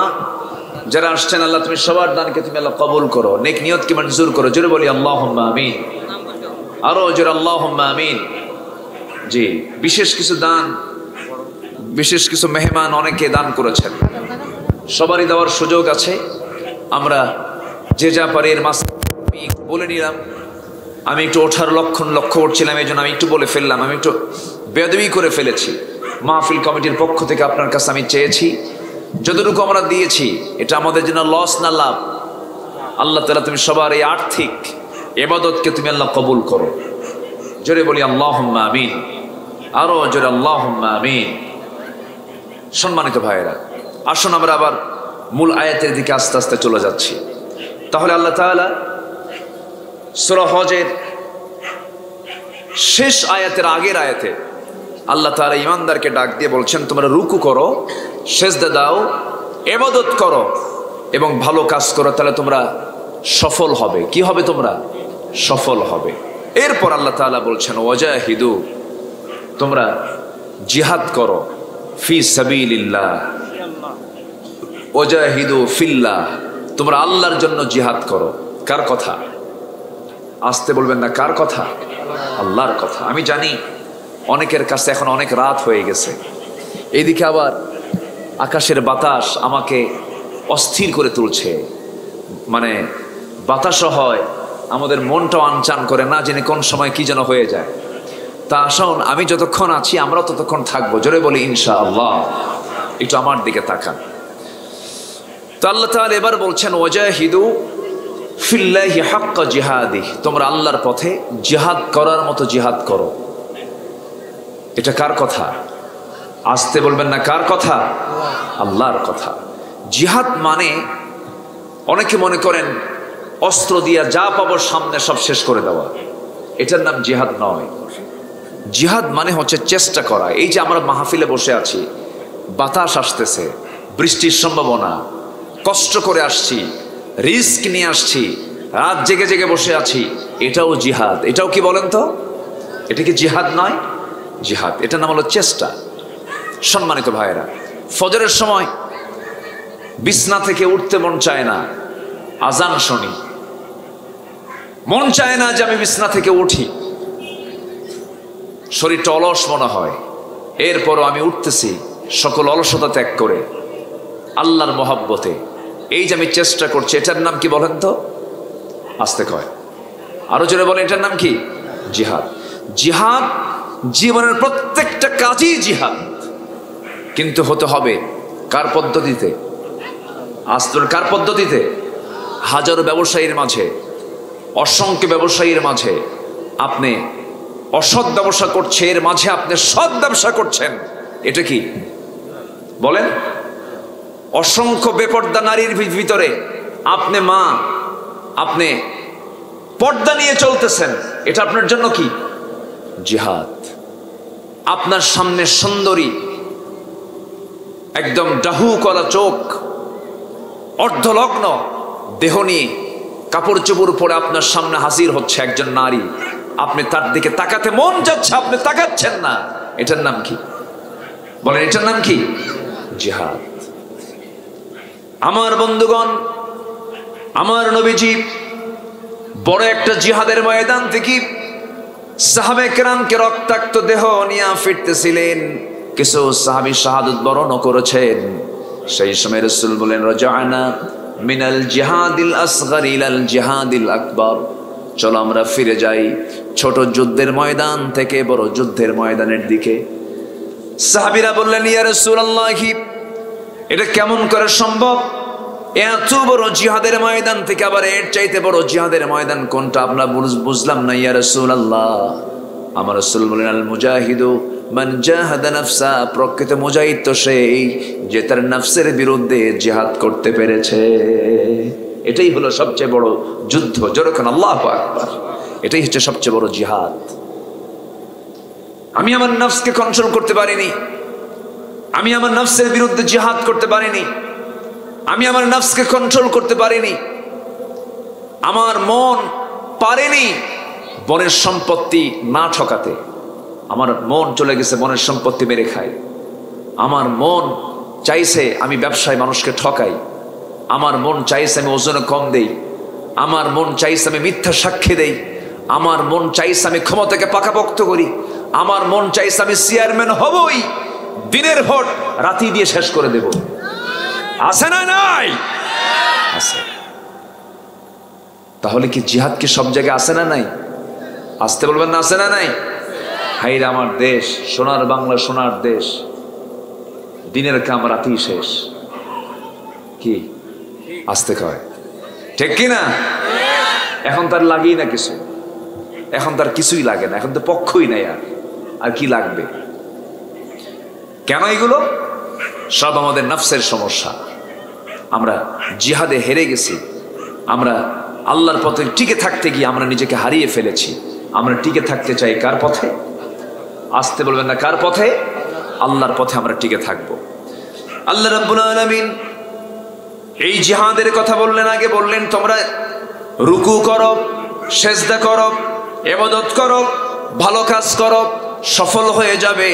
Speaker 1: যারা আসছেন, আল্লাহ তুমি সবার দানকে তুমি আল্লাহ কবুল করো, নেক নিয়তকে মঞ্জুর করো, জোরে বলি আল্লাহুম্মা আমিন। আরো জোরে আল্লাহুম্মা আমিন। জি বিশেষ কিছু দান, বিশেষ কিছু মেহমান অনেকে দান করেছেন, সবারই দেওয়ার সুযোগ আছে। আমরা যে যা পারি এর মাঝে বলে নিলাম। আমি একটু ওঠার লক্ষ্য উঠছিলাম, এই জন্য আমি একটু বলে ফেললাম। আমি একটু বেয়াদবি করে ফেলেছি। মাহফিল কমিটির পক্ষ থেকে আপনার কাছে আমি চেয়েছি, যতটুকু আমরা দিয়েছি এটা আমাদের জন্য লস না লাভ। আল্লাহ তাআলা তুমি সবার এই আর্থিক ইবাদতকে তুমি আল্লাহ কবুল করো, জোরে বলি আল্লাহুম্মা আমিন। আরো জোরে আল্লাহুম্মা আমিন। সম্মানিত ভাইয়েরা, আসুন আমরা আবার মূল আয়াতের দিকে আস্তে আস্তে চলে যাচ্ছি। তাহলে আল্লাহ তাআলা সূরা হজের শেষ আয়াতের আগের আয়াতে আল্লাহ তাআলা ঈমানদারকে ডাক দিয়ে বলছেন, তোমরা রুকু করো, সেজদা দাও, ইবাদত করো এবং ভালো কাজ করো, তাহলে তোমরা সফল হবে। কি হবে? তোমরা সফল হবে। এরপর আল্লাহ তাআলা বলছেন, ওয়াজাহিদু, তোমরা জিহাদ করো, ফি সাবিলিল্লাহ, ওয়াজাহিদু ফিল্লাহ, তোমরা আল্লাহর জন্য জিহাদ করো। কার কথা? আসতে বলবেন না, কার কথা? আল্লাহর কথা। আমি জানি অনেকের কাছে এখন অনেক রাত হয়ে গেছে, এইদিকে আবার আকাশের বাতাস আমাকে অস্থির করে তুলছে, মানে বাতাসও হয়, আমাদের মনটাও আনচান করে, না জেনে কোন সময় কি যেন হয়ে যায়। তা আসুন, আমি যতক্ষণ আছি আমরা ততক্ষণ থাকবো। জোরে বলি ইনশাআল্লাহ। একটু আমার দিকে তাকান। তো আল্লাহ তাআলা এবার বলছেন ওয়াজাহিদু ফিল্লাহি হাক্কা জিহাদি, তোমরা আল্লাহর পথে জিহাদ করার মতো জিহাদ করো। এটা কার কথা? আসতে বলবেন না, কার কথা? আল্লাহর কথা। জিহাদ মানে অনেকে মনে করেন অস্ত্র দিয়া যা পাবো সামনে সব শেষ করে দেওয়া, এটার নাম জিহাদ নয়। জিহাদ মানে হচ্ছে চেষ্টা করা। এই যে আমরা মাহফিলে বসে আছি, বাতাস আসতেছে, বৃষ্টির সম্ভাবনা, কষ্ট করে আসছি, রিস্ক নিয়ে আসছি, রাত জেগে জেগে বসে আছি, এটাও জিহাদ। এটাও কি বলেন তো? এটা কি জিহাদ নয়? জিহাদ, এটার নাম হলো চেষ্টা। সম্মানিত ভাইয়েরা, ফজরের সময় বিছনা থেকে উঠতে মন চায় না, আজান শুনি, মন চায় না যে আমি বিছনা থেকে উঠি, শরীরটা অলস মনে হয়, এরপরও আমি উঠতেছি সকল অলসতা ত্যাগ করে আল্লাহর মহব্বতে। এই যে আমি চেষ্টা করছি, এটার নাম কি বলেন তো? আসতে কয়, আরো জোরে বলেন, এটার নাম কি? জিহাদ। জিহাদ জীবনের প্রত্যেকটা কাজই জিহাদ, কিন্তু হতে হবে কার পদ্ধতিতে? আস্তর কার পদ্ধতিতে? হাজারো ব্যবসায়ীর মাঝে, অসংখ্য ব্যবসায়ীর মাঝে আপনি অসৎ ব্যবসা করছে, এর মাঝে আপনি সৎ ব্যবসা করছেন, এটা কি বলেন? অসংখ্য বেপর্দা নারীর ভিতরে আপনি মা, আপনি পর্দা নিয়ে চলতেছেন, এটা আপনার জন্য কি? জিহাদ। আপনার সামনে সুন্দরী, একদম ডাহু করা চোখ, অর্ধলগ্ন দেহ নিয়ে কাপড় চোপড় পরে আপনার সামনে হাজির হচ্ছে একজন নারী, আপনি তার দিকে তাকাতে মন যাচ্ছে, আপনি তাকাচ্ছেন না, এটার নাম কি বলেন? এটার নাম কি? জিহাদ। আমার বন্ধুগণ, আমার নবীজি বড় একটা জিহাদের ময়দান থেকে সাহাবে কেরামকে রক্তাক্ত দেহ নিয়ে ফিরতেছিলেন। কিছু সাহাবী শাহাদাত বরণ করেছেন। সেই সময় রাসূল বলেন, রাজানা মিনাল জিহাদিল আসগর ইলাল জিহাদিল আকবার, চলো আমরা ফিরে যাই ছোট যুদ্ধের ময়দান থেকে বড় যুদ্ধের ময়দানের দিকে। সাহাবীরা বললেন, ইয়া রাসূলুল্লাহ, এটা কেমন করে সম্ভব? এত বড় জিহাদের ময়দান থেকে আবার এর চাইতে বড় জিহাদের ময়দান কোনটা? আমরা বুঝলাম না ইয়া রাসূলুল্লাহ। আমার রাসূল বলেন, আল মুজাহিদু মান জাহাদা নাফসা, প্রকৃত মুজাহিদ তো সেই যে তার নফসের বিরুদ্ধে জিহাদ করতে পেরেছে। এটাই হলো সবচেয়ে বড় যুদ্ধ। যখন আল্লাহু আকবার, এটাই হচ্ছে সবচেয়ে বড় জিহাদ। আমি আমার নফসকে কন্ট্রোল করতে পারিনি, আমি আমার নফসের বিরুদ্ধে জিহাদ করতে পারিনি, আমি আমার নফসকে কন্ট্রোল করতে পারিনি, আমার মন পারেনি বনের সম্পত্তি না ঠকাতে। আমার মন চলে গেছে বনের সম্পত্তি মেরে খাই। আমার মন চাইছে আমি ব্যবসায় মানুষকে ঠকাই। আমার মন চাইছে আমি ওজনে কম দেই। আমার মন চাইছে আমি মিথ্যা সাক্ষী দেই। আমার মন চাইছে আমি ক্ষমতাকে পাকাপোক্ত করি। আমার মন চাইছে আমি চেয়ারম্যান হবই, দিনের ভোট রাতি দিয়ে শেষ করে দেব। আছে না? নাই? আছে। তাহলে কি জিহাদ কি সব জায়গায় আছে না নাই? আসতে বলবেন না, আছে না নাই? হাইরে আমার দেশ, সোনার বাংলা, সোনার দেশ, দিনের কাম রাতি শেষ। কি আসতে কয়, ঠিক কি না? এখন তার লাগেই না কিছু, এখন তার কিছুই লাগে না, এখন তো পক্ষই নাই। আর কি লাগবে? কেন? এগুলো সব আমাদের নফসের সমস্যা। আমরা জিহাদে হেরে গেছি। আমরা আল্লাহর পথে টিকে থাকতে গিয়ে আমরা নিজেকে হারিয়ে ফেলেছি। আমরা টিকে থাকতে চাই কার পথে? আসতে বলবেন না, কার পথে? আল্লাহর পথে আমরা টিকে থাকবো। আল্লাহ রাব্বুল আলামিন এই জিহাদের কথা বললেন, আগে বললেন তোমরা রুকু করো, সেজদা করো, ইবাদত করো, ভালো কাজ করো, সফল হয়ে যাবে।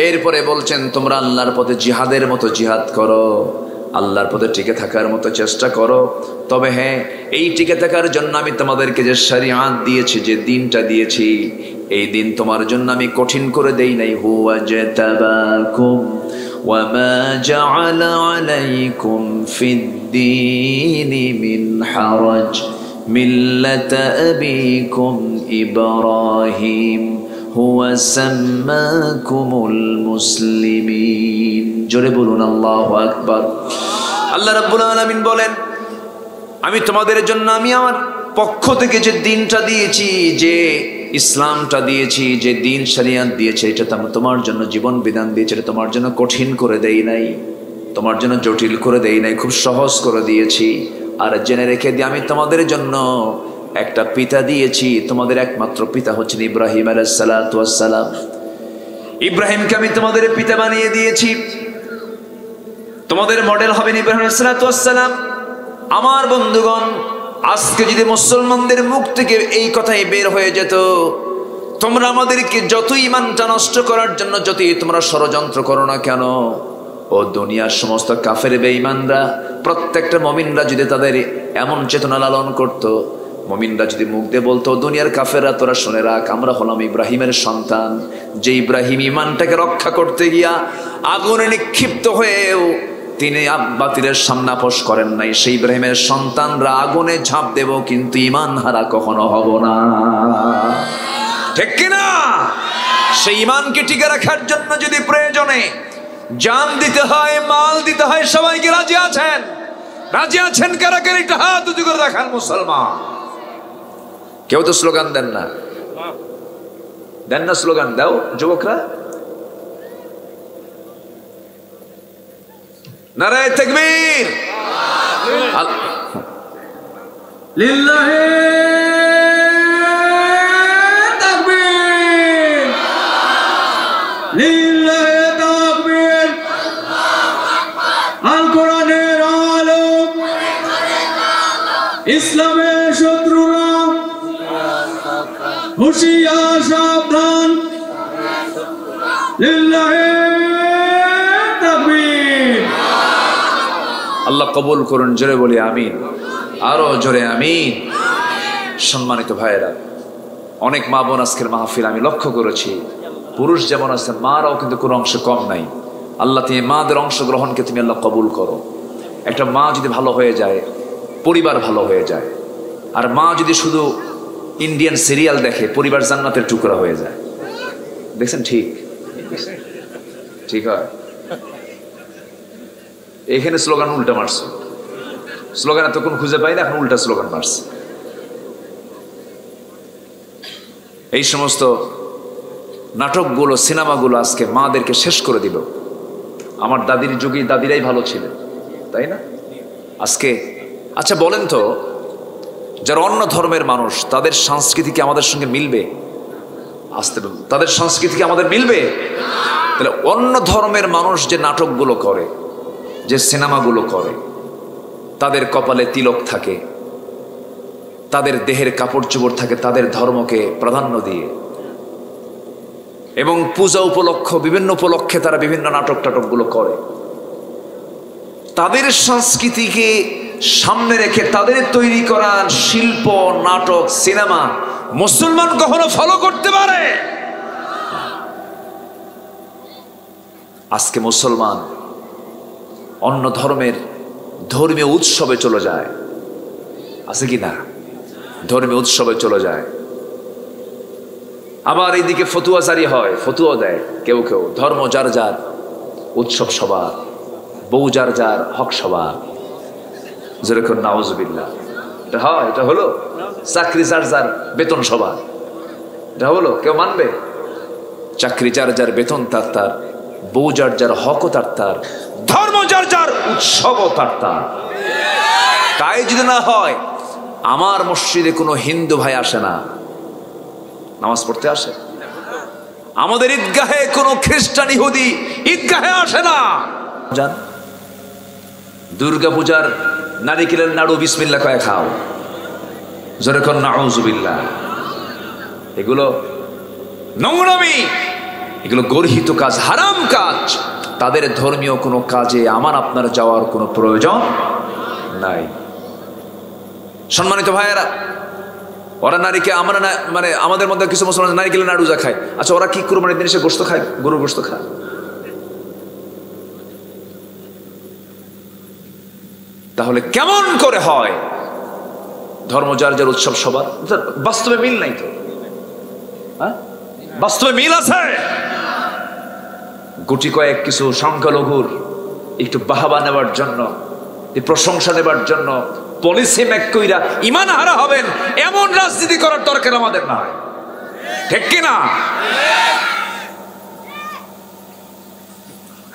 Speaker 1: এরপরে বলছেন তোমরা আল্লাহর পথে জিহাদের মতো জিহাদ করো। আল্লাহর পথে টিকে থাকার মতো চেষ্টা করো। তবে হ্যাঁ, এই টিকে থাকার জন্য আমি তোমাদেরকে যে শরিয়াত দিয়েছি, যে দিনটা দিয়েছি, এই দিন তোমার জন্য আমি কঠিন করে দেই নাই। হুয়া জাতাবাকুম ওয়া মা জাআলা আলাইকুম ফিদ-দীনি মিন হারাজ মিল্লাতা আবিকুম ইব্রাহিম হুয়া সাম্মাকুমুল মুসলিমিন। জোরে বলুন আল্লাহু আকবার। আল্লাহ রাব্বুল আলামিন বলেন, আমি তোমাদের জন্য আমি আমার পক্ষ থেকে যে দিনটা দিয়েছি, যে ইসলামটা দিয়েছি, যে দিন শরিয়াত দিয়েছে, এটা তোমার জন্য জীবন বিধান দিয়েছে, এটা তোমার জন্য কঠিন করে দেই নাই, তোমার জন্য জটিল করে দেই নাই, খুব সহজ করে দিয়েছি। আর জেনে রেখে দিয়ে আমি তোমাদের জন্য একটা পিতা দিয়েছি। তোমাদের একমাত্র পিতা হচ্ছেন ইব্রাহিম আলাইহিস সালাতু ওয়াস সালাম। ইব্রাহিমকে আমি তোমাদের পিতা বানিয়ে দিয়েছি। তোমাদের মডেল হবেন ইব্রাহিম আলাইহিস সালাতু ওয়াস সালাম। আমার বন্ধুগণ, আজকে যদি মুসলমানদের মুখ থেকে এই কথাই বের হয়ে যেত, তোমরা আমাদেরকে যতই ইমানটা নষ্ট করার জন্য যতই তোমরা ষড়যন্ত্র করো না কেন, ও দুনিয়ার সমস্ত কাফের বেঈমানরা, প্রত্যেকটা মুমিনরা যদি তাদের এমন চেতনা লালন করত, মুমিনরা যদি মুখ দিয়ে বলতো, দুনিয়ার কাফেররা তোরা শুনে রাখ, আমরা হলাম ইব্রাহিমের সন্তান, যে ইব্রাহিম ইমানটাকে রক্ষা করতে গিয়া আগুনে নিক্ষিপ্ত হয়েও তিনি বাতিলের সামনে আপোষ করেন নাই, সেই ইব্রাহিমের সন্তানরা আগুনে ঝাঁপ দেব, কিন্তু ইমান হারা কখনো হব না। ঠিক কিনা? সেই ইমানকে টিকে রাখার জন্য যদি প্রয়োজনে জান দিতে হয়, মাল দিতে হয়, সবাইকে রাজি আছেন? রাজি আছেন কারা কারা? একটা হাত উঁচু করে দেখান মুসলমান। কেউ তো স্লোগান দেন না, দেন না স্লোগান? দাও যুবকরা, নারায়ে তাকবীর, লিল্লাহি তাকবীর, লিল্লাহি তাকবীর। আল কোরআনের আলো, ইসলামের শত্রুরা হুঁশিয়ার, সাবধান। লিল্লাহি তাকবীর। আল্লাহ কবুল করুন। জোরে বলি আমিন, আরো জোরে আমিন। সম্মানিত ভাইয়েরা, অনেক মা বোন আজকের মাহফিল আমি লক্ষ্য করেছি, পুরুষ যেমন আছেন, মারাও কিন্তু কোনো অংশে কম নাই। আল্লাহ তুমি মাদের অংশগ্রহণকে তুমি আল্লাহ কবুল করো। একটা মা যদি ভালো হয়ে যায়, পরিবার ভালো হয়ে যায়। আর মা যদি শুধু ইন্ডিয়ান সিরিয়াল দেখে, পরিবার জান্নাতের টুকরা হয়ে যায়। দেখছেন? ঠিক ঠিক হয়। এখানে স্লোগান উল্টা মারছে, স্লোগান এতক্ষণ খুঁজে পাই না, এখন উল্টা স্লোগান মারছে। এই সমস্ত নাটকগুলো, সিনেমাগুলো আজকে মাদেরকে শেষ করে দিল। আমার দাদির যুগে দাদিরাই ভালো ছিলেন, তাই না? আজকে আচ্ছা বলেন তো, যারা অন্য ধর্মের মানুষ, তাদের সংস্কৃতি কি আমাদের সঙ্গে মিলবে? আসতে তাদের সংস্কৃতি কি আমাদের মিলবে? তাহলে অন্য ধর্মের মানুষ যে নাটকগুলো করে, যে সিনেমাগুলো করে, তাদের কপালে তিলক থাকে, তাদের দেহের কাপড় চোপড় থাকে, তাদের ধর্মকে প্রাধান্য দিয়ে, এবং পূজা উপলক্ষ, বিভিন্ন উপলক্ষে তারা বিভিন্ন নাটক টাটকগুলো করে। তাদের সংস্কৃতিকে সামনে রেখে তাদের তৈরি করা শিল্প, নাটক, সিনেমা মুসলমান কখনো ফলো করতে পারে? আজকে মুসলমান অন্য ধর্মের ধর্মীয় উৎসবে চলে যায়, আছে কি না? ধর্মীয় উৎসবে চলে যায়। আবার এইদিকে ফতুয়া জারি হয়, ফতুয়া দেয় কেউ কেউ, ধর্ম যার যার, উৎসব সবার, বউ যার যার, হক সবার। যেরকম নাউজুবিল্লাহ, এটা হয়? এটা হলো? চাকরি যার যার, বেতন সবার, এটা হলো? কেউ মানবে? চাকরি যার যার, বেতন তার তার, বউ যার যার, হকও তার তার, ধর্ম যার যার, উৎসবও তার তার। তাই যদি না হয়, আমার মসজিদে কোনো হিন্দু ভাই আসে না, নামাজ পড়তে আসে। আমাদের ঈদগাহে কোনো খ্রিস্টান ইহুদি ঈদগাহে আসে না। জান, দুর্গা পূজার নারিকেলের নাড়ু বিসমিল্লাহ কয়ে খাও, জোরে কর নাউজুবিল্লাহ। এগুলো নোংরামি, এগুলো গর্হিত কাজ, হারাম কাজ। তাদের ধর্মীয় কোনো কাজে আমার আপনার যাওয়ার কোনো প্রয়োজন নাই। সম্মানিত ভাইয়েরা, ওরা নারীকে আমরা না, মানে আমাদের মধ্যে কিছু মুসলমান নারিকেলের নাড়ুজা খায়। আচ্ছা, ওরা কি কুরবানির দিন এসে গোশত খায়? গরুর গোশত খায়? তাহলে কেমন করে হয়? ধর্ম যার যার, উৎসব সবার, বাস্তবে মিল নাই তো। হ্যাঁ, বাস্তবে মিল আছে। গুটি কয়েক কিছু সংখ্যালঘুর একটু বাহাবা নেবার জন্য, প্রশংসা নেবার জন্য পলিসি মেক কইরা ইমান হারা হবেন, এমন রাজনীতি করার দরকার আমাদের নাই। ঠিক কিনা?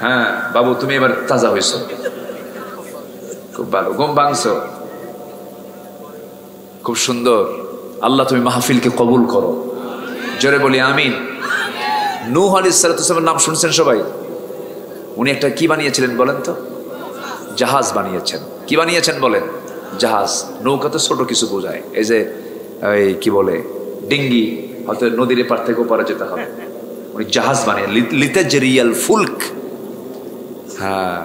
Speaker 1: হ্যাঁ বাবু, তুমি এবার তাজা হয়েছ, খুব ভালো, ঘুম ভাঙছো, খুব সুন্দর। আল্লাহ তুমি মাহফিলকে কবুল করো, জোরে বলি আমিন। নূহ আলাইহিস সালামের নাম শুনছেন সবাই? উনি একটা কি বানিয়েছিলেন বলেন তো? জাহাজ বানিয়েছেন। কি বানিয়েছেন বলেন? জাহাজ। নৌকা তো ছোট কিছু বোঝায়, এই যে এই কি বলে ডিঙ্গি, হয়তো নদীর পার থেকে ওপারে যেতে হবে। উনি জাহাজ বানিয়ে লিতাজরিয়াল ফুলক, হ্যাঁ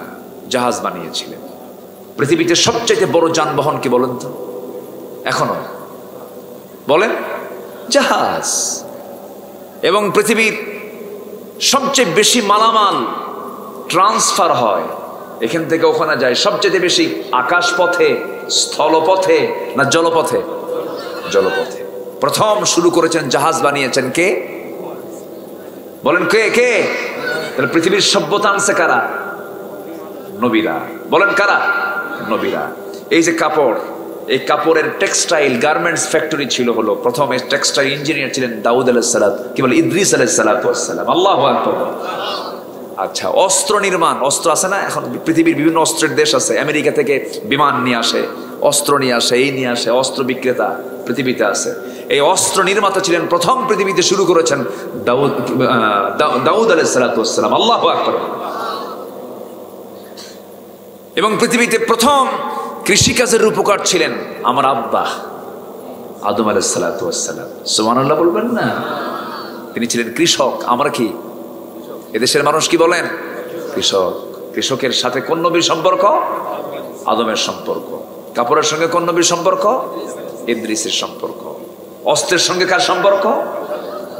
Speaker 1: জাহাজ বানিয়েছিলেন। পৃথিবীতে সবচেয়ে বড় যানবাহন কি বলেন তো এখনো? বলেন, জাহাজ। এবং পৃথিবীর সবচেয়ে বেশি মালামাল ট্রান্সফার হয় এখান থেকে ওখানে যায় সবচেয়ে বেশি আকাশ পথে, স্থলপথে না জলপথে? জলপথে। প্রথম শুরু করেছেন, জাহাজ বানিয়েছেন কে বলেন? কে কে? তাহলে পৃথিবীর সভ্যতা আনছে কারা? নবীরা। বলেন কারা? নবীরা। এই যে কাপড়, এই কাপড়ের টেক্সটাইল গার্মেন্টস ফ্যাক্টরি ছিল হলো, প্রথম টেক্সটাইল ইঞ্জিনিয়ার ছিলেন দাউদ আলাইহিস সালাত, কি বলে ইদ্রিস আলাইহিস সালাতু ওয়াস সালাম। আল্লাহু আকবার। আচ্ছা, অস্ত্র নির্মাণ, অস্ত্র আছে না এখন? পৃথিবীর বিভিন্ন অস্ত্রের দেশ আছে, আমেরিকা থেকে বিমান নিয়ে আসে, অস্ত্র নিয়ে আসে, এই নিয়ে আসে, অস্ত্র বিক্রেতা পৃথিবীতে আছে। এই অস্ত্র নির্মাতা ছিলেন প্রথম, পৃথিবীতে শুরু করেছেন দাউদ আলাইহিস সালাতু ওয়াস সালাম। আল্লাহু আকবার। এবং পৃথিবীতে প্রথম কৃষিকাজের রূপকার ছিলেন আমার আব্বা আদম আলাইহিস সালাতু ওয়াস সালাম। সুবহানাল্লাহ বলবেন না? তিনি ছিলেন কৃষক। আমরা কি এদেশের মানুষ কি বলেন? কৃষক। কৃষকের সাথে কোন নবীর সম্পর্ক? আদমের সম্পর্ক। কাপড়ের সঙ্গে কোন নবীর সম্পর্ক? ইদ্রিসের সম্পর্ক। অস্ত্রের সঙ্গে কার সম্পর্ক?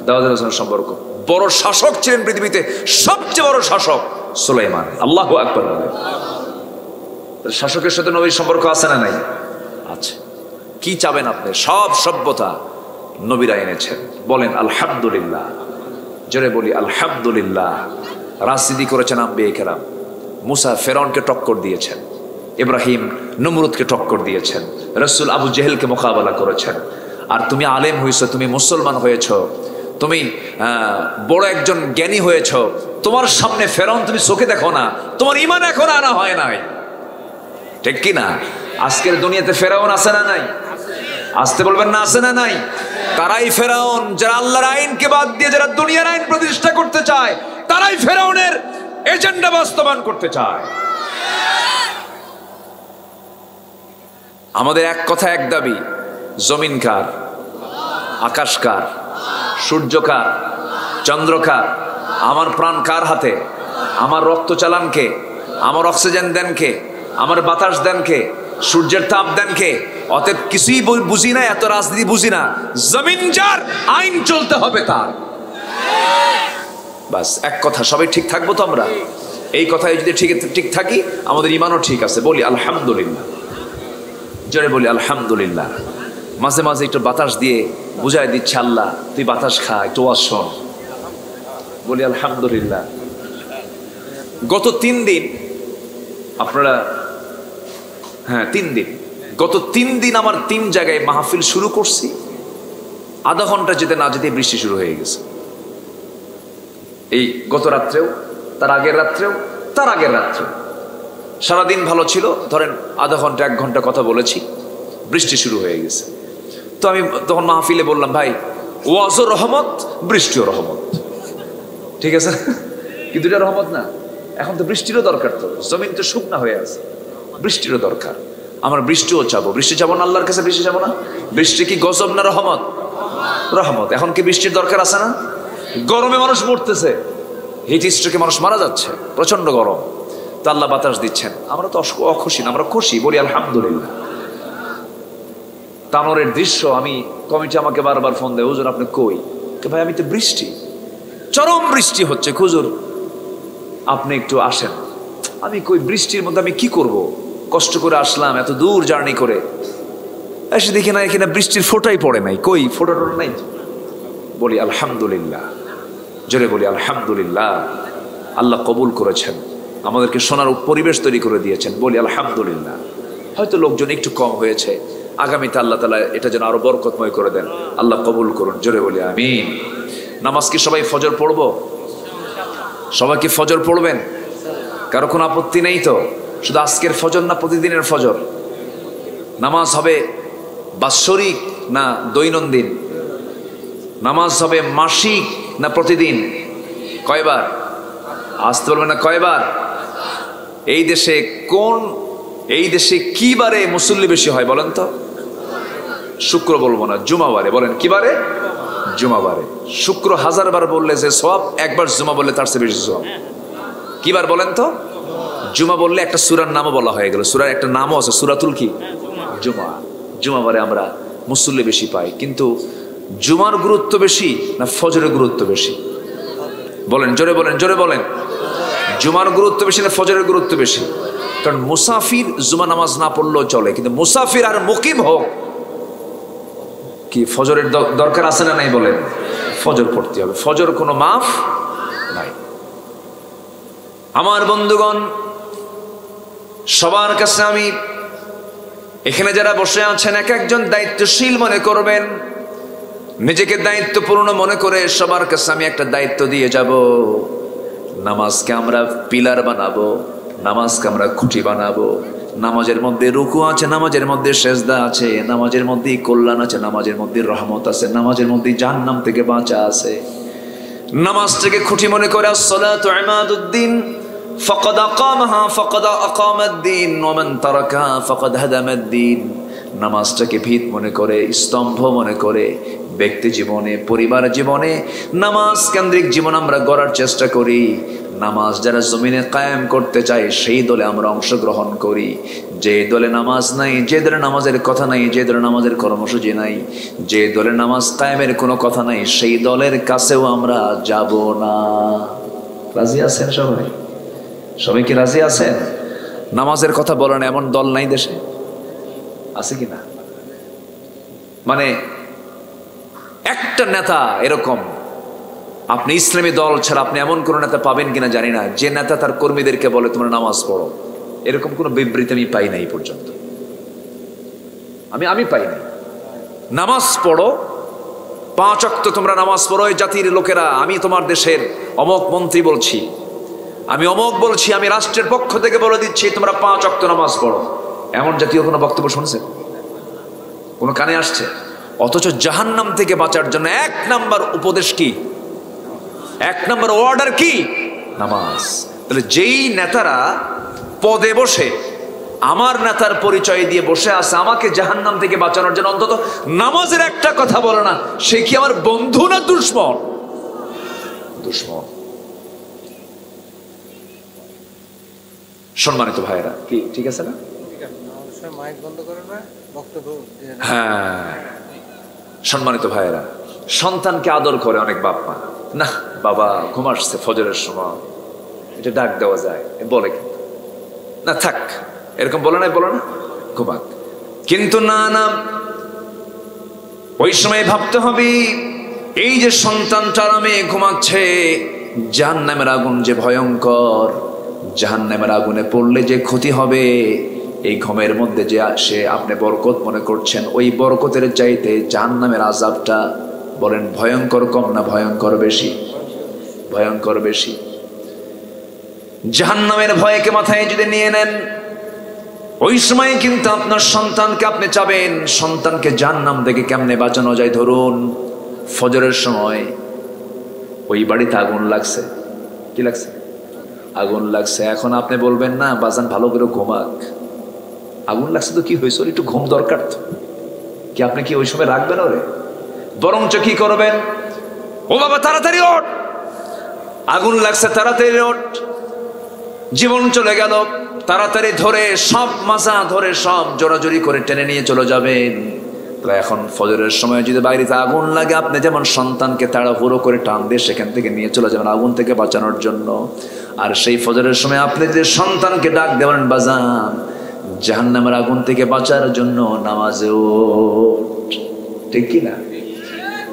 Speaker 1: দাউদ আলাইহিস সালামের সম্পর্ক। বড় শাসক ছিলেন পৃথিবীতে, সবচেয়ে বড় শাসক সুলাইমান। আল্লাহু আকবার। শাসকের সাথে নবীর সম্পর্ক আছে না নাই? আছে। কি চাবেন আপনি? সব সভ্যতা নবীরা এনেছেন। বলেন আলহামদুলিল্লাহ, জোরে বলি আলহামদুলিল্লাহ। রাজনীতি করেছেন আম্বিয়া কেরাম। মুসা ফেরাউনকে টক্কর দিয়েছেন, ইব্রাহিম নমরুদকে টক্কর দিয়েছেন, রাসূল আবু জেহেলকে মোকাবেলা করেছেন। আর তুমি আলেম হয়েছো, তুমি মুসলমান হয়েছ, তুমি বড় একজন জ্ঞানী হয়েছ, তোমার সামনে ফেরাউন তুমি চোখে দেখো না, তোমার ঈমান এখন আনা হয় নাই। ঠিক কি না? আজকের দুনিয়াতে ফেরাউন আছে না নাই? আসতে বলবেন না, আছে না নাই? তারাই ফেরাউন, যারা আল্লাহর আইনকে বাদ দিয়ে যারা দুনিয়ার আইন প্রতিষ্ঠা করতে চায়, তারাই ফেরাউনের এজেন্ডা বাস্তবায়ন করতে চায়। আমাদের এক কথা এক দাবি, জমিন কার? আকাশ কার? সূর্য কার? চন্দ্র কার? আমার প্রাণ কার হাতে? আমার রক্ত চালান কে? আমার অক্সিজেন দেন কে? আমার বাতাস দেন কে? সূর্যের তাপ দেন কে? অতএব কিছুই বুঝি না, এত রাজনীতি বুঝি না। জমিন যার, আইন চলতে হবে তার। বাস, এক কথা। সবাই ঠিক থাকবো তো আমরা? এই কথায় যদি ঠিক থাকি, আমাদের ঈমানও ঠিক আছে। বলি আলহামদুলিল্লাহ, জোরে বলি আলহামদুলিল্লাহ। মাঝে মাঝে একটু বাতাস দিয়ে বুঝাই দিচ্ছে আল্লাহ তুই বাতাস খা, একটু ওয়াজ শোন। বলি আলহামদুলিল্লাহ। গত 3 দিন আপনারা, হ্যাঁ 3 দিন, গত 3 দিন আমার 3 জায়গায় মাহফিল শুরু করছি, আধা ঘন্টা যেতে না যেতে বৃষ্টি শুরু হয়ে গেছে। এই গত রাত্রেও, তার আগের রাত্রেও, তার আগের রাত্রেও। সারাদিন ভালো ছিল, ধরেন আধা ঘন্টা 1 ঘন্টা কথা বলেছি, বৃষ্টি শুরু হয়ে গেছে। তো আমি তখন মাহফিলে বললাম, ভাই ওয়াজও রহমত, বৃষ্টিও রহমত। ঠিক আছে, কিন্তু এটা রহমত না। এখন তো বৃষ্টিরও দরকার, তো জমিন তো শুকনা হয়ে আছে, বৃষ্টিরও দরকার। আমরা বৃষ্টিও চাবো। বৃষ্টি চাবো না আল্লাহর কাছে? বৃষ্টি চাবো না? বৃষ্টি কি গজব না রহমত? রহমত। এখন কি বৃষ্টির দরকার আছে না? গরমে মানুষ মরতেছে, হিট স্ট্রোকে মানুষ মারা যাচ্ছে, প্রচন্ড গরম, তো আল্লাহ বাতাস দিচ্ছেন। আমরা তো অখুশি না, আমরা খুশি, বলি আলহামদুলিল্লাহ। তানোরের দৃশ্য, আমি কমিটি আমাকে বারবার ফোন দেয়, হুজুর আপনি কই? ভাই আমি তো বৃষ্টি, চরম বৃষ্টি হচ্ছে, হুজুর আপনি একটু আসেন। আমি কই বৃষ্টির মধ্যে আমি কি করব? কষ্ট করে আসলাম, এত দূর জার্নি করে, এসে দেখি না এখানে বৃষ্টির ফোঁটাই পড়ে নাই। কই ফোঁটা টোটা নাই? বলি আলহামদুলিল্লাহ, জোরে বলি আলহামদুলিল্লাহ। আল্লাহ কবুল করেছেন, আমাদেরকে শোনার পরিবেশ তৈরি করে দিয়েছেন, বলি আলহামদুলিল্লাহ। হয়তো লোকজন একটু কম হয়েছে, আগামীতে আল্লাহ তাআলা এটা যেন আরো বরকতময় করে দেন, আল্লাহ কবুল করুন, জোরে বলি আমিন। নামাজ কি সবাই ফজর পড়বো? সবাই কি ফজর পড়বেন? কারো কোনো আপত্তি নেই তো? শুধু আজকের ফজর না প্রতিদিনের ফজর? নামাজ হবে বাৎসরিক না দৈনন্দিন? নামাজ হবে মাসিক না প্রতিদিন? কয়বার? আসতে বলবেন না, কয়বার? এই দেশে কি বারে মুসল্লি বেশি হয় বলেন তো? শুক্র বলবো না, জুমাবারে। বলেন কি বারে? জুমাবারে। শুক্র 1000 বার বললে যে সওয়াব, একবার জুমা বললে তার চেয়ে বেশি সওয়াব। কি বার বলেন তো? জুমা বললে একটা সূরার নামও বলা হয়ে গেল, সূরার একটা নামও আছে, সূরাতুল কি? জুমা। জুমাবারে আমরা মুসল্লি বেশি পাই। কিন্তু জুমার গুরুত্ব বেশি না ফজরের গুরুত্ব বেশি? বলেন, জোরে বলেন, জোরে বলেন। জুমার গুরুত্ব বেশি না ফজরের গুরুত্ব বেশি? কারণ মুসাফির জুমা নামাজ না পড়লেও চলে, কিন্তু মুসাফির আর মুকিম হোক, কি ফজরের দরকার আছে না নাই? বলেন, ফজর পড়তে হবে, ফজর কোনো মাফ নাই। আমার বন্ধুগণ, সবার কাছে আমি, এখানে যারা বসে আছেন এক একজন দায়িত্বশীল মনে করবেন, নিজেকে দায়িত্বপূর্ণ মনে করে সবার কাছে আমি একটা দায়িত্ব দিয়ে যাব। নামাজকে আমরা পিলার বানাবো, নামাজকে আমরা খুঁটি বানাবো। নামাজের মধ্যে রুকু আছে, নামাজের মধ্যে সেজদা আছে, নামাজের মধ্যেই কল্যাণ আছে, নামাজের মধ্যে রহমত আছে, নামাজের মধ্যে জাহান্নাম থেকে বাঁচা আছে। নামাজটাকে খুঁটি মনে করে আসসালাতু ইমাদুদ্দিন ফাকাদ আকামাহা ফাকাদ আকামাদ্দিন ওয়া মান তারাকাহা ফাকাদ হাদামাদ্দিন। নামাজটাকে ভিত মনে করে, স্তম্ভ মনে করে ব্যক্তি জীবনে, পরিবার জীবনে নামাজ কেন্দ্রিক জীবন আমরা গড়ার চেষ্টা করি। নামাজ যারা জমিনে কায়েম করতে চায় সেই দলে আমরা অংশগ্রহণ করি। যে দলে নামাজ নাই, যে দলে নামাজের কথা নাই, যে দলে নামাজের কর্মসূচি নাই, যে দলে নামাজ কায়েমের কোনো কথা নাই, সেই দলের কাছেও আমরা যাব না। রাজি আছেন সবাই? সবাই কি রাজি আছেন? নামাজের কথা বলেন এমন দল নাই দেশে? আছে কি না? মানে একটা নেতা এরকম, আপনি ইসলামী দল ছাড়া আপনি এমন কোন নেতা পাবেন কিনা জানি না, যে নেতা তার কর্মীদেরকে বলে তোমরা নামাজ পড়ো। এরকম কোন বিবৃতি আমি পাই নাই পর্যন্ত, আমি পাই নাই। নামাজ পড়ো, 5 ওয়াক্ত তোমরা নামাজ পড়ো। এই জাতির লোকেরা, আমি তোমার দেশের অমক মন্ত্রী বলছি, আমি অমক বলছি, আমি রাষ্ট্রের পক্ষ থেকে বলে দিচ্ছি তোমরা 5 ওয়াক্ত নামাজ পড়ো। এমন জাতীয় কোনো বক্তব্য শুনছেন? কোনো কানে আসছে? অথচ জাহান্নাম থেকে বাঁচার জন্য 1 নাম্বার উপদেশ কি? 1 নাম্বার অর্ডার কি? নামাজ। তাহলে যেই নেতারা পদে বসে আমার নেতার পরিচয় দিয়ে বসে আছে, আমাকে জাহান্নাম থেকে বাঁচানোর জন্য অন্তত নামাজের একটা কথা বলে না, সে কি আমার বন্ধু না দুশমন? দুশমন। সম্মানিত ভাইয়েরা, কি ঠিক আছে না? হ্যাঁ, সম্মানিত ভাইয়েরা, সন্তানকে আদর করে অনেক বাপ মা, না বাবা ঘুম আসছে ফজরের সময়, এটা ডাক দেওয়া যায় বলে, কিন্তু না থাক, এরকম বলে নাই, বলে না ঘুমাক। কিন্তু না না, ওই সময় ভাবতে হবে এই যে সন্তানটা আরামে ঘুমাচ্ছে, জাহান্নামের আগুন যে ভয়ঙ্কর, জাহান্নামের আগুনে পড়লে যে ক্ষতি হবে, এই ঘুমের মধ্যে যে সে আপনি বরকত মনে করছেন, ওই বরকতের চাইতে জাহান্নামের আযাবটা বলেন ভয়ঙ্কর কম না ভয়ঙ্কর বেশি? ভয়ঙ্কর বেশি। জাহান্নামের ভয়কে মাথায় যদি নিয়ে নেন, ওই সময় কিন্তু আপনার সন্তানকে আপনি চাবেন সন্তানকে জাহান্নাম থেকে কেমনে বাঁচানো যায়। ধরুন ফজরের সময় ওই বাড়িতে আগুন লাগছে, কি লাগছে? আগুন লাগছে। এখন আপনি বলবেন না বাজান ভালো করে ঘুমাক, আগুন লাগছে তো কি হয়েছে, একটু ঘুম দরকার তো, কি আপনি কি ওই সময় রাখবেন ওরে? বরঞ্চ কি করবেন, ও বাবা তাড়াতাড়ি ওঠ, আগুন লাগছে, তাড়াতাড়ি ওঠ, জীবন চলে গেল, তাড়াতাড়ি ধরে সব মাজা ধরে সব জোরাজোরি করে টেনে নিয়ে চলে যাবেন। এখন ফজরের সময় যদি বাইরেতে আগুন লাগে, আপনি যেমন সন্তানকে তাড়াহুড়ো করে টান দিয়ে সেখান থেকে নিয়ে চলে যাবেন আগুন থেকে বাঁচানোর জন্য, আর সেই ফজরের সময় আপনি যদি সন্তানকে ডাক দেবেন, বাজান জাহান্নামের আগুন থেকে বাঁচার জন্য নামাজে ওঠ, ঠিক কি না?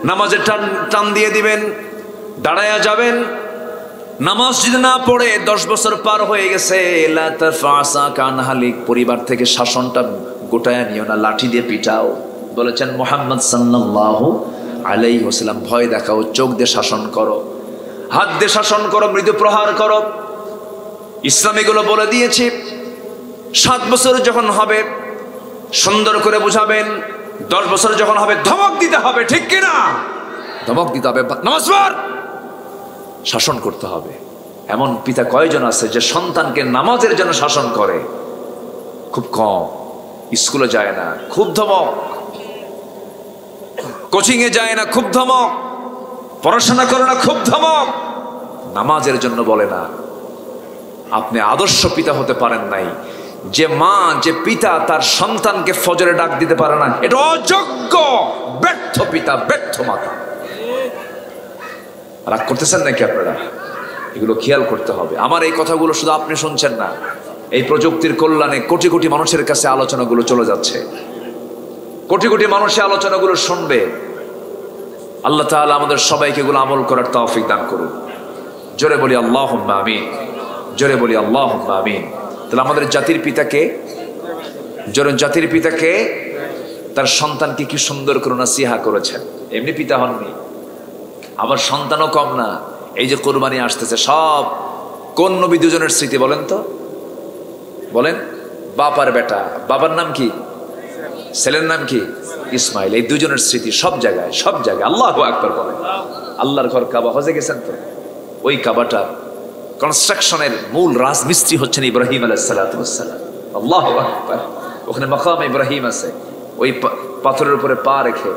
Speaker 1: নামাজে টান দিয়ে দিবেন, দাঁড়ায়া যাবেন। নামাজ যদি না পড়ে 10 বছর পার হয়ে গেছে, পরিবার থেকে শাসনটা গোটায় নিও না, লাঠি দিয়ে পিটাও। বলেছেন মুহাম্মদ সাল্লাল্লাহু আলাইহি ওয়াসাল্লাম, ভয় দেখাও, চোখ দিয়ে শাসন করো, হাত দিয়ে শাসন করো, মৃদু প্রহার করো। ইসলামীগুলো বলে দিয়েছি। 7 বছর যখন হবে সুন্দর করে বুঝাবেন, 10 বছর যখন হবে ধমক দিতে হবে, ঠিক কিনা? ধমক দিতে হবে, নামাজ পড়, শাসন করতে হবে। এমন পিতা কয়জন আছে যে সন্তানকে নামাজের জন্য শাসন করে? খুব কম। স্কুলে যায় না, খুব ধমক। কোচিং এ যায় না, খুব ধমক। পড়াশোনা করে না, খুব ধমক। নামাজের জন্য বলে না। আপনি আদর্শ পিতা হতে পারেন নাই। যে মা, যে পিতা তার সন্তানকে ফজরে ডাক দিতে পারে না, এটা অযোগ্য, ব্যর্থ পিতা, ব্যর্থ মাতা। রাগ করতেছেন নাকি আপনারা? এগুলো খেয়াল করতে হবে। আমার এই কথাগুলো শুধু আপনি শুনছেন না, এই প্রযুক্তির কল্যাণে কোটি কোটি মানুষের কাছে আলোচনাগুলো চলে যাচ্ছে। কোটি কোটি মানুষের আলোচনাগুলো শুনবে। আল্লাহ তাআলা আমাদের সবাইকে এগুলো আমল করার তৌফিক দান করুন। জোরে বলি আল্লাহুম্মা আমিন, জোরে বলি আল্লাহুম্মা আমিন। তাহলে আমাদের জাতির পিতাকে, জোরে জাতির পিতাকে তার সন্তানকে কি সুন্দর করে নাসিহা করেছেন। এমনি পিতা হননি, আবার সন্তানও কম না। এই যে কোরবানি আসতেছে, সব কোন নবী দুজনের স্মৃতি বলেন তো? বলেন। বাপ আর বেটা। বাবার নাম কি? ছেলের নাম কি? ইসমাইল। এই দুজনের স্মৃতি সব জায়গায়, সব জায়গায়। আল্লাহু আকবার বলেন। আল্লাহর ঘর কাবা, হজে গেছেন তো? ওই কাবাটার কনস্ট্রাকশনের মূল রাজমিস্ত্রি হচ্ছেন ইব্রাহিম আলাইহিস সালাতু ওয়াস সালাম। আল্লাহু আকবার। ওখানে মাকাম ইব্রাহিম আছে। ওই পাথরের উপরে পা রেখে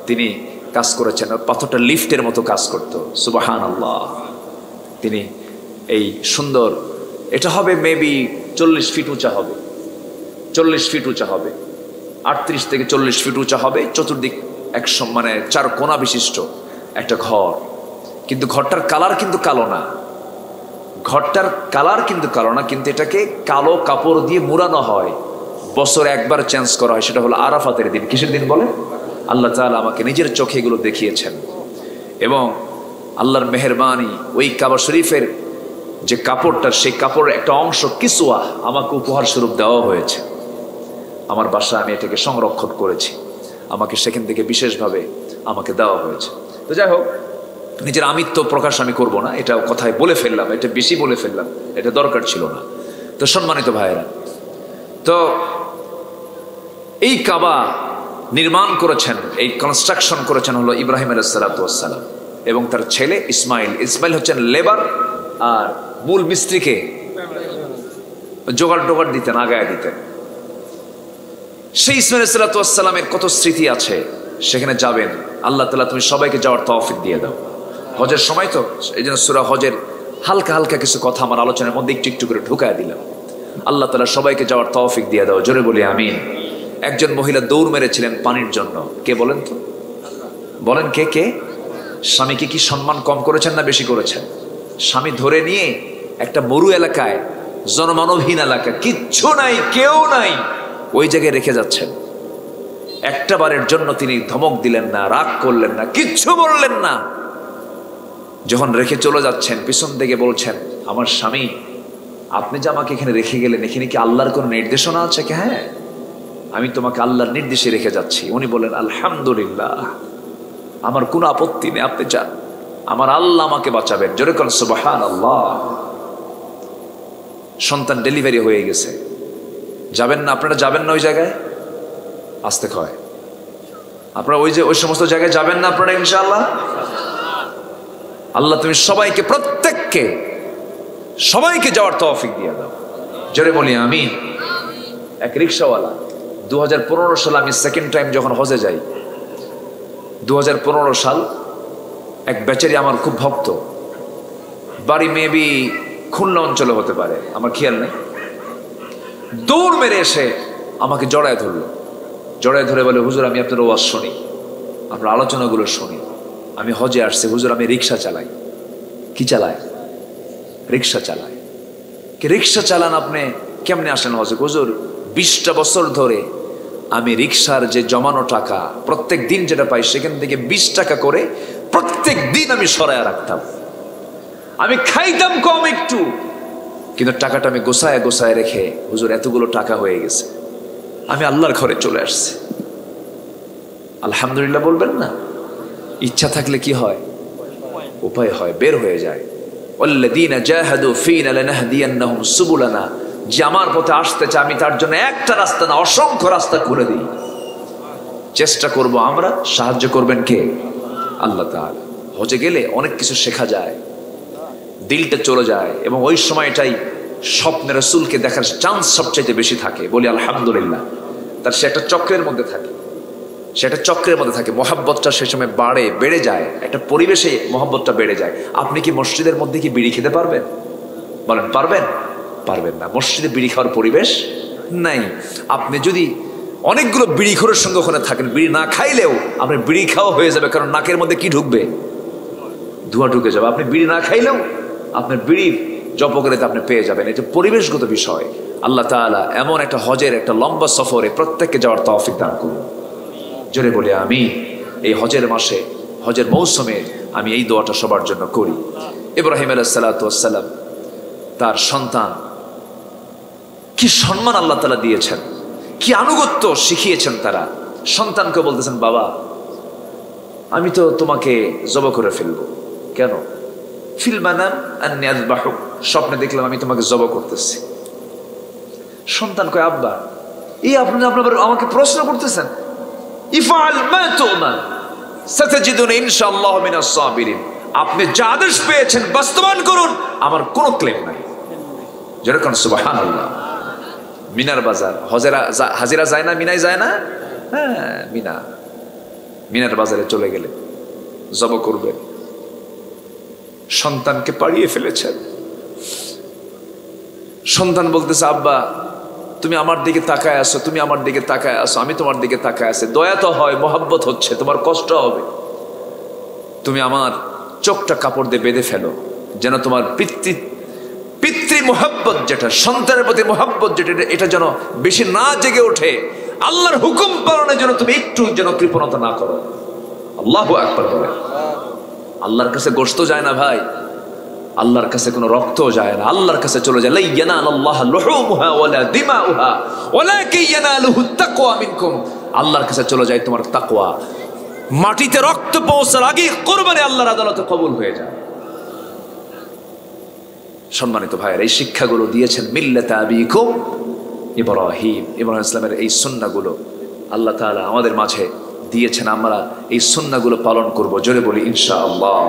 Speaker 1: তিনি কাজ করেছেন। পাথরটা লিফটের মতো কাজ করতো। সুবহানাল্লাহ। তিনি এই সুন্দর, এটা হবে মেবি 40 ফিট উঁচা হবে, 40 ফিট উঁচা হবে, 38 থেকে 40 ফিট উঁচা হবে। চতুর্দিক 4 কোণা বিশিষ্ট একটা ঘর। কিন্তু ঘরটার কালার কিন্তু কালো না, ঘরটার কালার কিন্তু কালো না, কিন্তু এটাকে কালো কাপড় দিয়ে মুড়ানো হয়। বছরে একবার চেঞ্জ করা হয়, সেটা হলো আরাফাতের দিন। কিসের দিন বলে? আল্লাহ তাআলা আমাকে নিজের চোখে এগুলো দেখিয়েছেন। এবং আল্লাহর মেহেরবানি, ওই কাবা শরীফের যে কাপড়টা, সেই কাপড়ের একটা অংশ কিসওয়া আমাকে উপহার স্বরূপ দেওয়া হয়েছে। আমার বাসায় আমি এটাকে সংরক্ষণ করেছি, আমাকে সেখান থেকে বিশেষভাবে আমাকে দেওয়া হয়েছে। তো যাই হোক, নিজের আমিত্ব প্রকাশ আমি করব না, এটা কথায় বলে ফেললাম, এটা বেশি বলে ফেললাম, এটা দরকার ছিল না। তো সম্মানিত ভাইয়েরা, তো এই কাবা নির্মাণ করেছেন, এই কনস্ট্রাকশন করেছেন হলো ইব্রাহিম আলাইহিস সালাতু ওয়াস সালাম এবং তার ছেলে ইসমাইল। ইসমাইল হচ্ছেন লেবার, আর মূল মিস্ত্রিকে জোগাড় দিতেন, আগায় দিতেন। সেই ইসমাইল আলাইহিস সালাতু ওয়াস সালামের কত স্মৃতি আছে, সেখানে যাবেন। আল্লাহ তাআলা তুমি সবাইকে যাওয়ার তৌফিক দিয়ে দাও। হজের সময় তো, এই জন্য সূরা হজের হালকা হালকা কিছু কথা আমার আলোচনার মধ্যে একটু একটু করে ঢুকায় দিলাম। আল্লাহ তাআলা সবাইকে যাওয়ার তৌফিক দিয়ে দাও। জোরে বলি আমিন। একজন মহিলা দৌড় মেরেছিলেন পানির জন্য। কে বলেন তো? বলেন কে কে? স্বামীকে কি সম্মান কম করেছেন না বেশি করেছেন? স্বামী ধরে নিয়ে একটা মরু এলাকায়, জনমানবহীন এলাকা, কিচ্ছু নাই, কেউ নাই, ওই জায়গায় রেখে যাচ্ছেন। একটা বারের জন্য তিনি ধমক দিলেন না, রাগ করলেন না, কিচ্ছু বললেন না। যখন রেখে চলে যাচ্ছেন, পিছন থেকে বলছেন, আমার স্বামী, আপনি যে আমাকে এখানে রেখে গেলেন, এখানে কি আল্লাহর কোনো নির্দেশনা আছে? কি? হ্যাঁ, আমি তোমাকে আল্লাহর নির্দেশে রেখে যাচ্ছি। উনি বলেন, আলহামদুলিল্লাহ, আমার কোনো আপত্তি নেই, আপনি যান, আমার আল্লাহ আমাকে বাঁচাবেন। জোরে কোন সুবহানাল্লাহ। সন্তান ডেলিভারি হয়ে গেছে, যাবেন না? আপনারা যাবেন না ওই জায়গায়? আসতে কয়, আপনারা ওই সমস্ত জায়গায় যাবেন না আপনারা ইনশাআল্লাহ? আল্লাহ তুমি সবাইকে, প্রত্যেককে, সবাইকে যাওয়ার তৌফিক দিয়ে দাও। জোরে বলি আমিন। এক রিকশাওয়ালা, 2015 সালে আমি সেকেন্ড টাইম যখন হজে যাই, 2015 সাল, এক বেচারি আমার খুব ভক্ত, বাড়ি মেবি খুলনা অঞ্চলে হতে পারে, আমার খেয়াল নেই। দৌড় মেরে এসে আমাকে জড়ায় ধরলো, জড়ায় ধরে বলে, হুজুর আমি আপনার ওয়াজ শুনি, আপনার আলোচনাগুলো শুনি, আমি হজে আসছি হুজুর, আমি রিক্সা চালাই। কি চালায়? রিক্সা চালায়। কি রিক্সা চালান আপনি? কেমনে আসেন হজে? হুজুর 20টা বছর ধরে আমি রিক্সার যে জমানো টাকা প্রত্যেক দিন যেটা পাই সেখান থেকে 20 টাকা করে প্রত্যেক দিন আমি সরায় রাখতাম। আমি খাইতাম কম একটু, কিন্তু টাকাটা আমি গোছায় গোছায় রেখে হুজুর এতগুলো টাকা হয়ে গেছে, আমি আল্লাহর ঘরে চলে আসছি। আলহামদুলিল্লাহ বলবেন না? ইচ্ছা থাকলে কি হয়? উপায় হয়, বের হয়ে যায়। ওয়াল্লাযীনা জাহাদু ফীনা লানাহদিয়ান্নাহুম সুবুলানা, যে আমার পথে আসতে চায় আমি তার জন্য একটা রাস্তা না অসংখ্য রাস্তা করে দিই। চেষ্টা করব আমরা, সাহায্য করবেন কে? আল্লাহ তাআলা। হজে গেলে অনেক কিছু শেখা যায়, দিলটা চলে যায়, এবং ওই সময়টাই স্বপ্নে রাসূলকে দেখার চান্স সবচাইতে বেশি থাকে। বলি আলহামদুলিল্লাহ। তার সে একটা চক্রের মধ্যে থাকে, সেটা চক্রের মধ্যে থাকে, মহাব্বতটা সে সময় বেড়ে যায়, একটা পরিবেশে মহাব্বতটা বেড়ে যায়। আপনি কি মসজিদের মধ্যে কি বিড়ি খেতে পারবেন? বলেন পারবেন? পারবেন না। মসজিদে বিড়ি খাওয়ার পরিবেশ নাই। আপনি যদি অনেকগুলো বিড়িখোরের সঙ্গে ওখানে থাকেন, বিড়ি না খাইলেও আপনার বিড়ি খাওয়া হয়ে যাবে, কারণ নাকের মধ্যে কি ঢুকবে? ধোঁয়া ঢুকে যাবে। আপনি বিড়ি না খাইলেও আপনার বিড়ি জপকারিতা আপনি পেয়ে যাবেন। এটা পরিবেশগত বিষয়। আল্লাহ তাআলা এমন একটা হজের একটা লম্বা সফরে প্রত্যেককে যাওয়ার তৌফিক দান করুন। জোরে বলি আমি। এই হজের মাসে, হজের মৌসুমে আমি এই দোয়াটা সবার জন্য করি। ইব্রাহিম আলাইহিস সালাতু ওয়াস সালাম, তার সন্তান, কি সম্মান আল্লাহ তাআলা দিয়েছেন, কি আনুগত্য শিখিয়েছেন তারা। সন্তানকে বলতেছেন, বাবা আমি তো তোমাকে জবাই করে ফেলবো। কেন? ফিল মানাম আন্নী আযবাহুক, স্বপ্নে দেখলাম আমি তোমাকে জবাই করতেছি। সন্তান কয়, আব্বা এই আপনি আমাকে প্রশ্ন করতেছেন? ইফআল মা তু'মার সাতাজিদুনি ইনশাআল্লাহু মিনাস সাবিরিন। আপনি যা আদেশ পেয়েছেন বাস্তবায়ন করুন, আমার কোনো ক্লেম নাই। যেরকম সুবহানাল্লাহ। মিনার বাজার, হাজিরা যায় না, মিনায় যায় না? হ্যাঁ, মিনার বাজারে চলে গেলে জবাই করবেন। সন্তানকে পাড়িয়ে ফেলেছেন। সন্তান বলতেছে, আব্বা তুমি আমার দিকে তাকায় আসো, তুমি আমার দিকে তাকায় আসো, আমি তোমার দিকে তাকায় আসি, দয়া তো হয়, মহব্বত হচ্ছে, তোমার কষ্ট হবে, তুমি আমার চোখটা কাপড় দিয়ে বেঁধে ফেলো, যেন তোমার পিতৃ মহব্বত যেটা, সন্তানের প্রতি মহব্বত যেটা, এটা যেন বেশি না জেগে ওঠে। আল্লাহর হুকুম পালনের জন্য তুমি একটু যেন কৃপণতা না করো। আল্লাহু আকবার বলে। আল্লাহর কাছে গোশত যায় না ভাই, আল্লাহর কাছে কোনো রক্তও যায় না, আল্লাহর কাছে চলে যায়। লা ইয়ানালাল্লাহু লুহুমুহা ওয়ালা দিমাউহা ওয়ালাকিন ইয়ানালুহুত তাকওয়া মিনকুম। আল্লাহর কাছে চলে যায় তোমার তাকওয়া। মাটিতে রক্ত পৌঁছার আগে কুরবানি আল্লাহর আদালতে কবুল হয়ে যায়। সম্মানিত ভাইয়েরা, এই শিক্ষাগুলো দিয়েছেন মিল্লাতা আবিকুম ইব্রাহিম। ইব্রাহিম ইসলামের এই সুন্নাহগুলো আল্লাহ তাআলা আমাদের মাঝে দিয়েছেন। আমরা এই সুন্নাহগুলো পালন করব। জোরে বলি ইনশাআল্লাহ।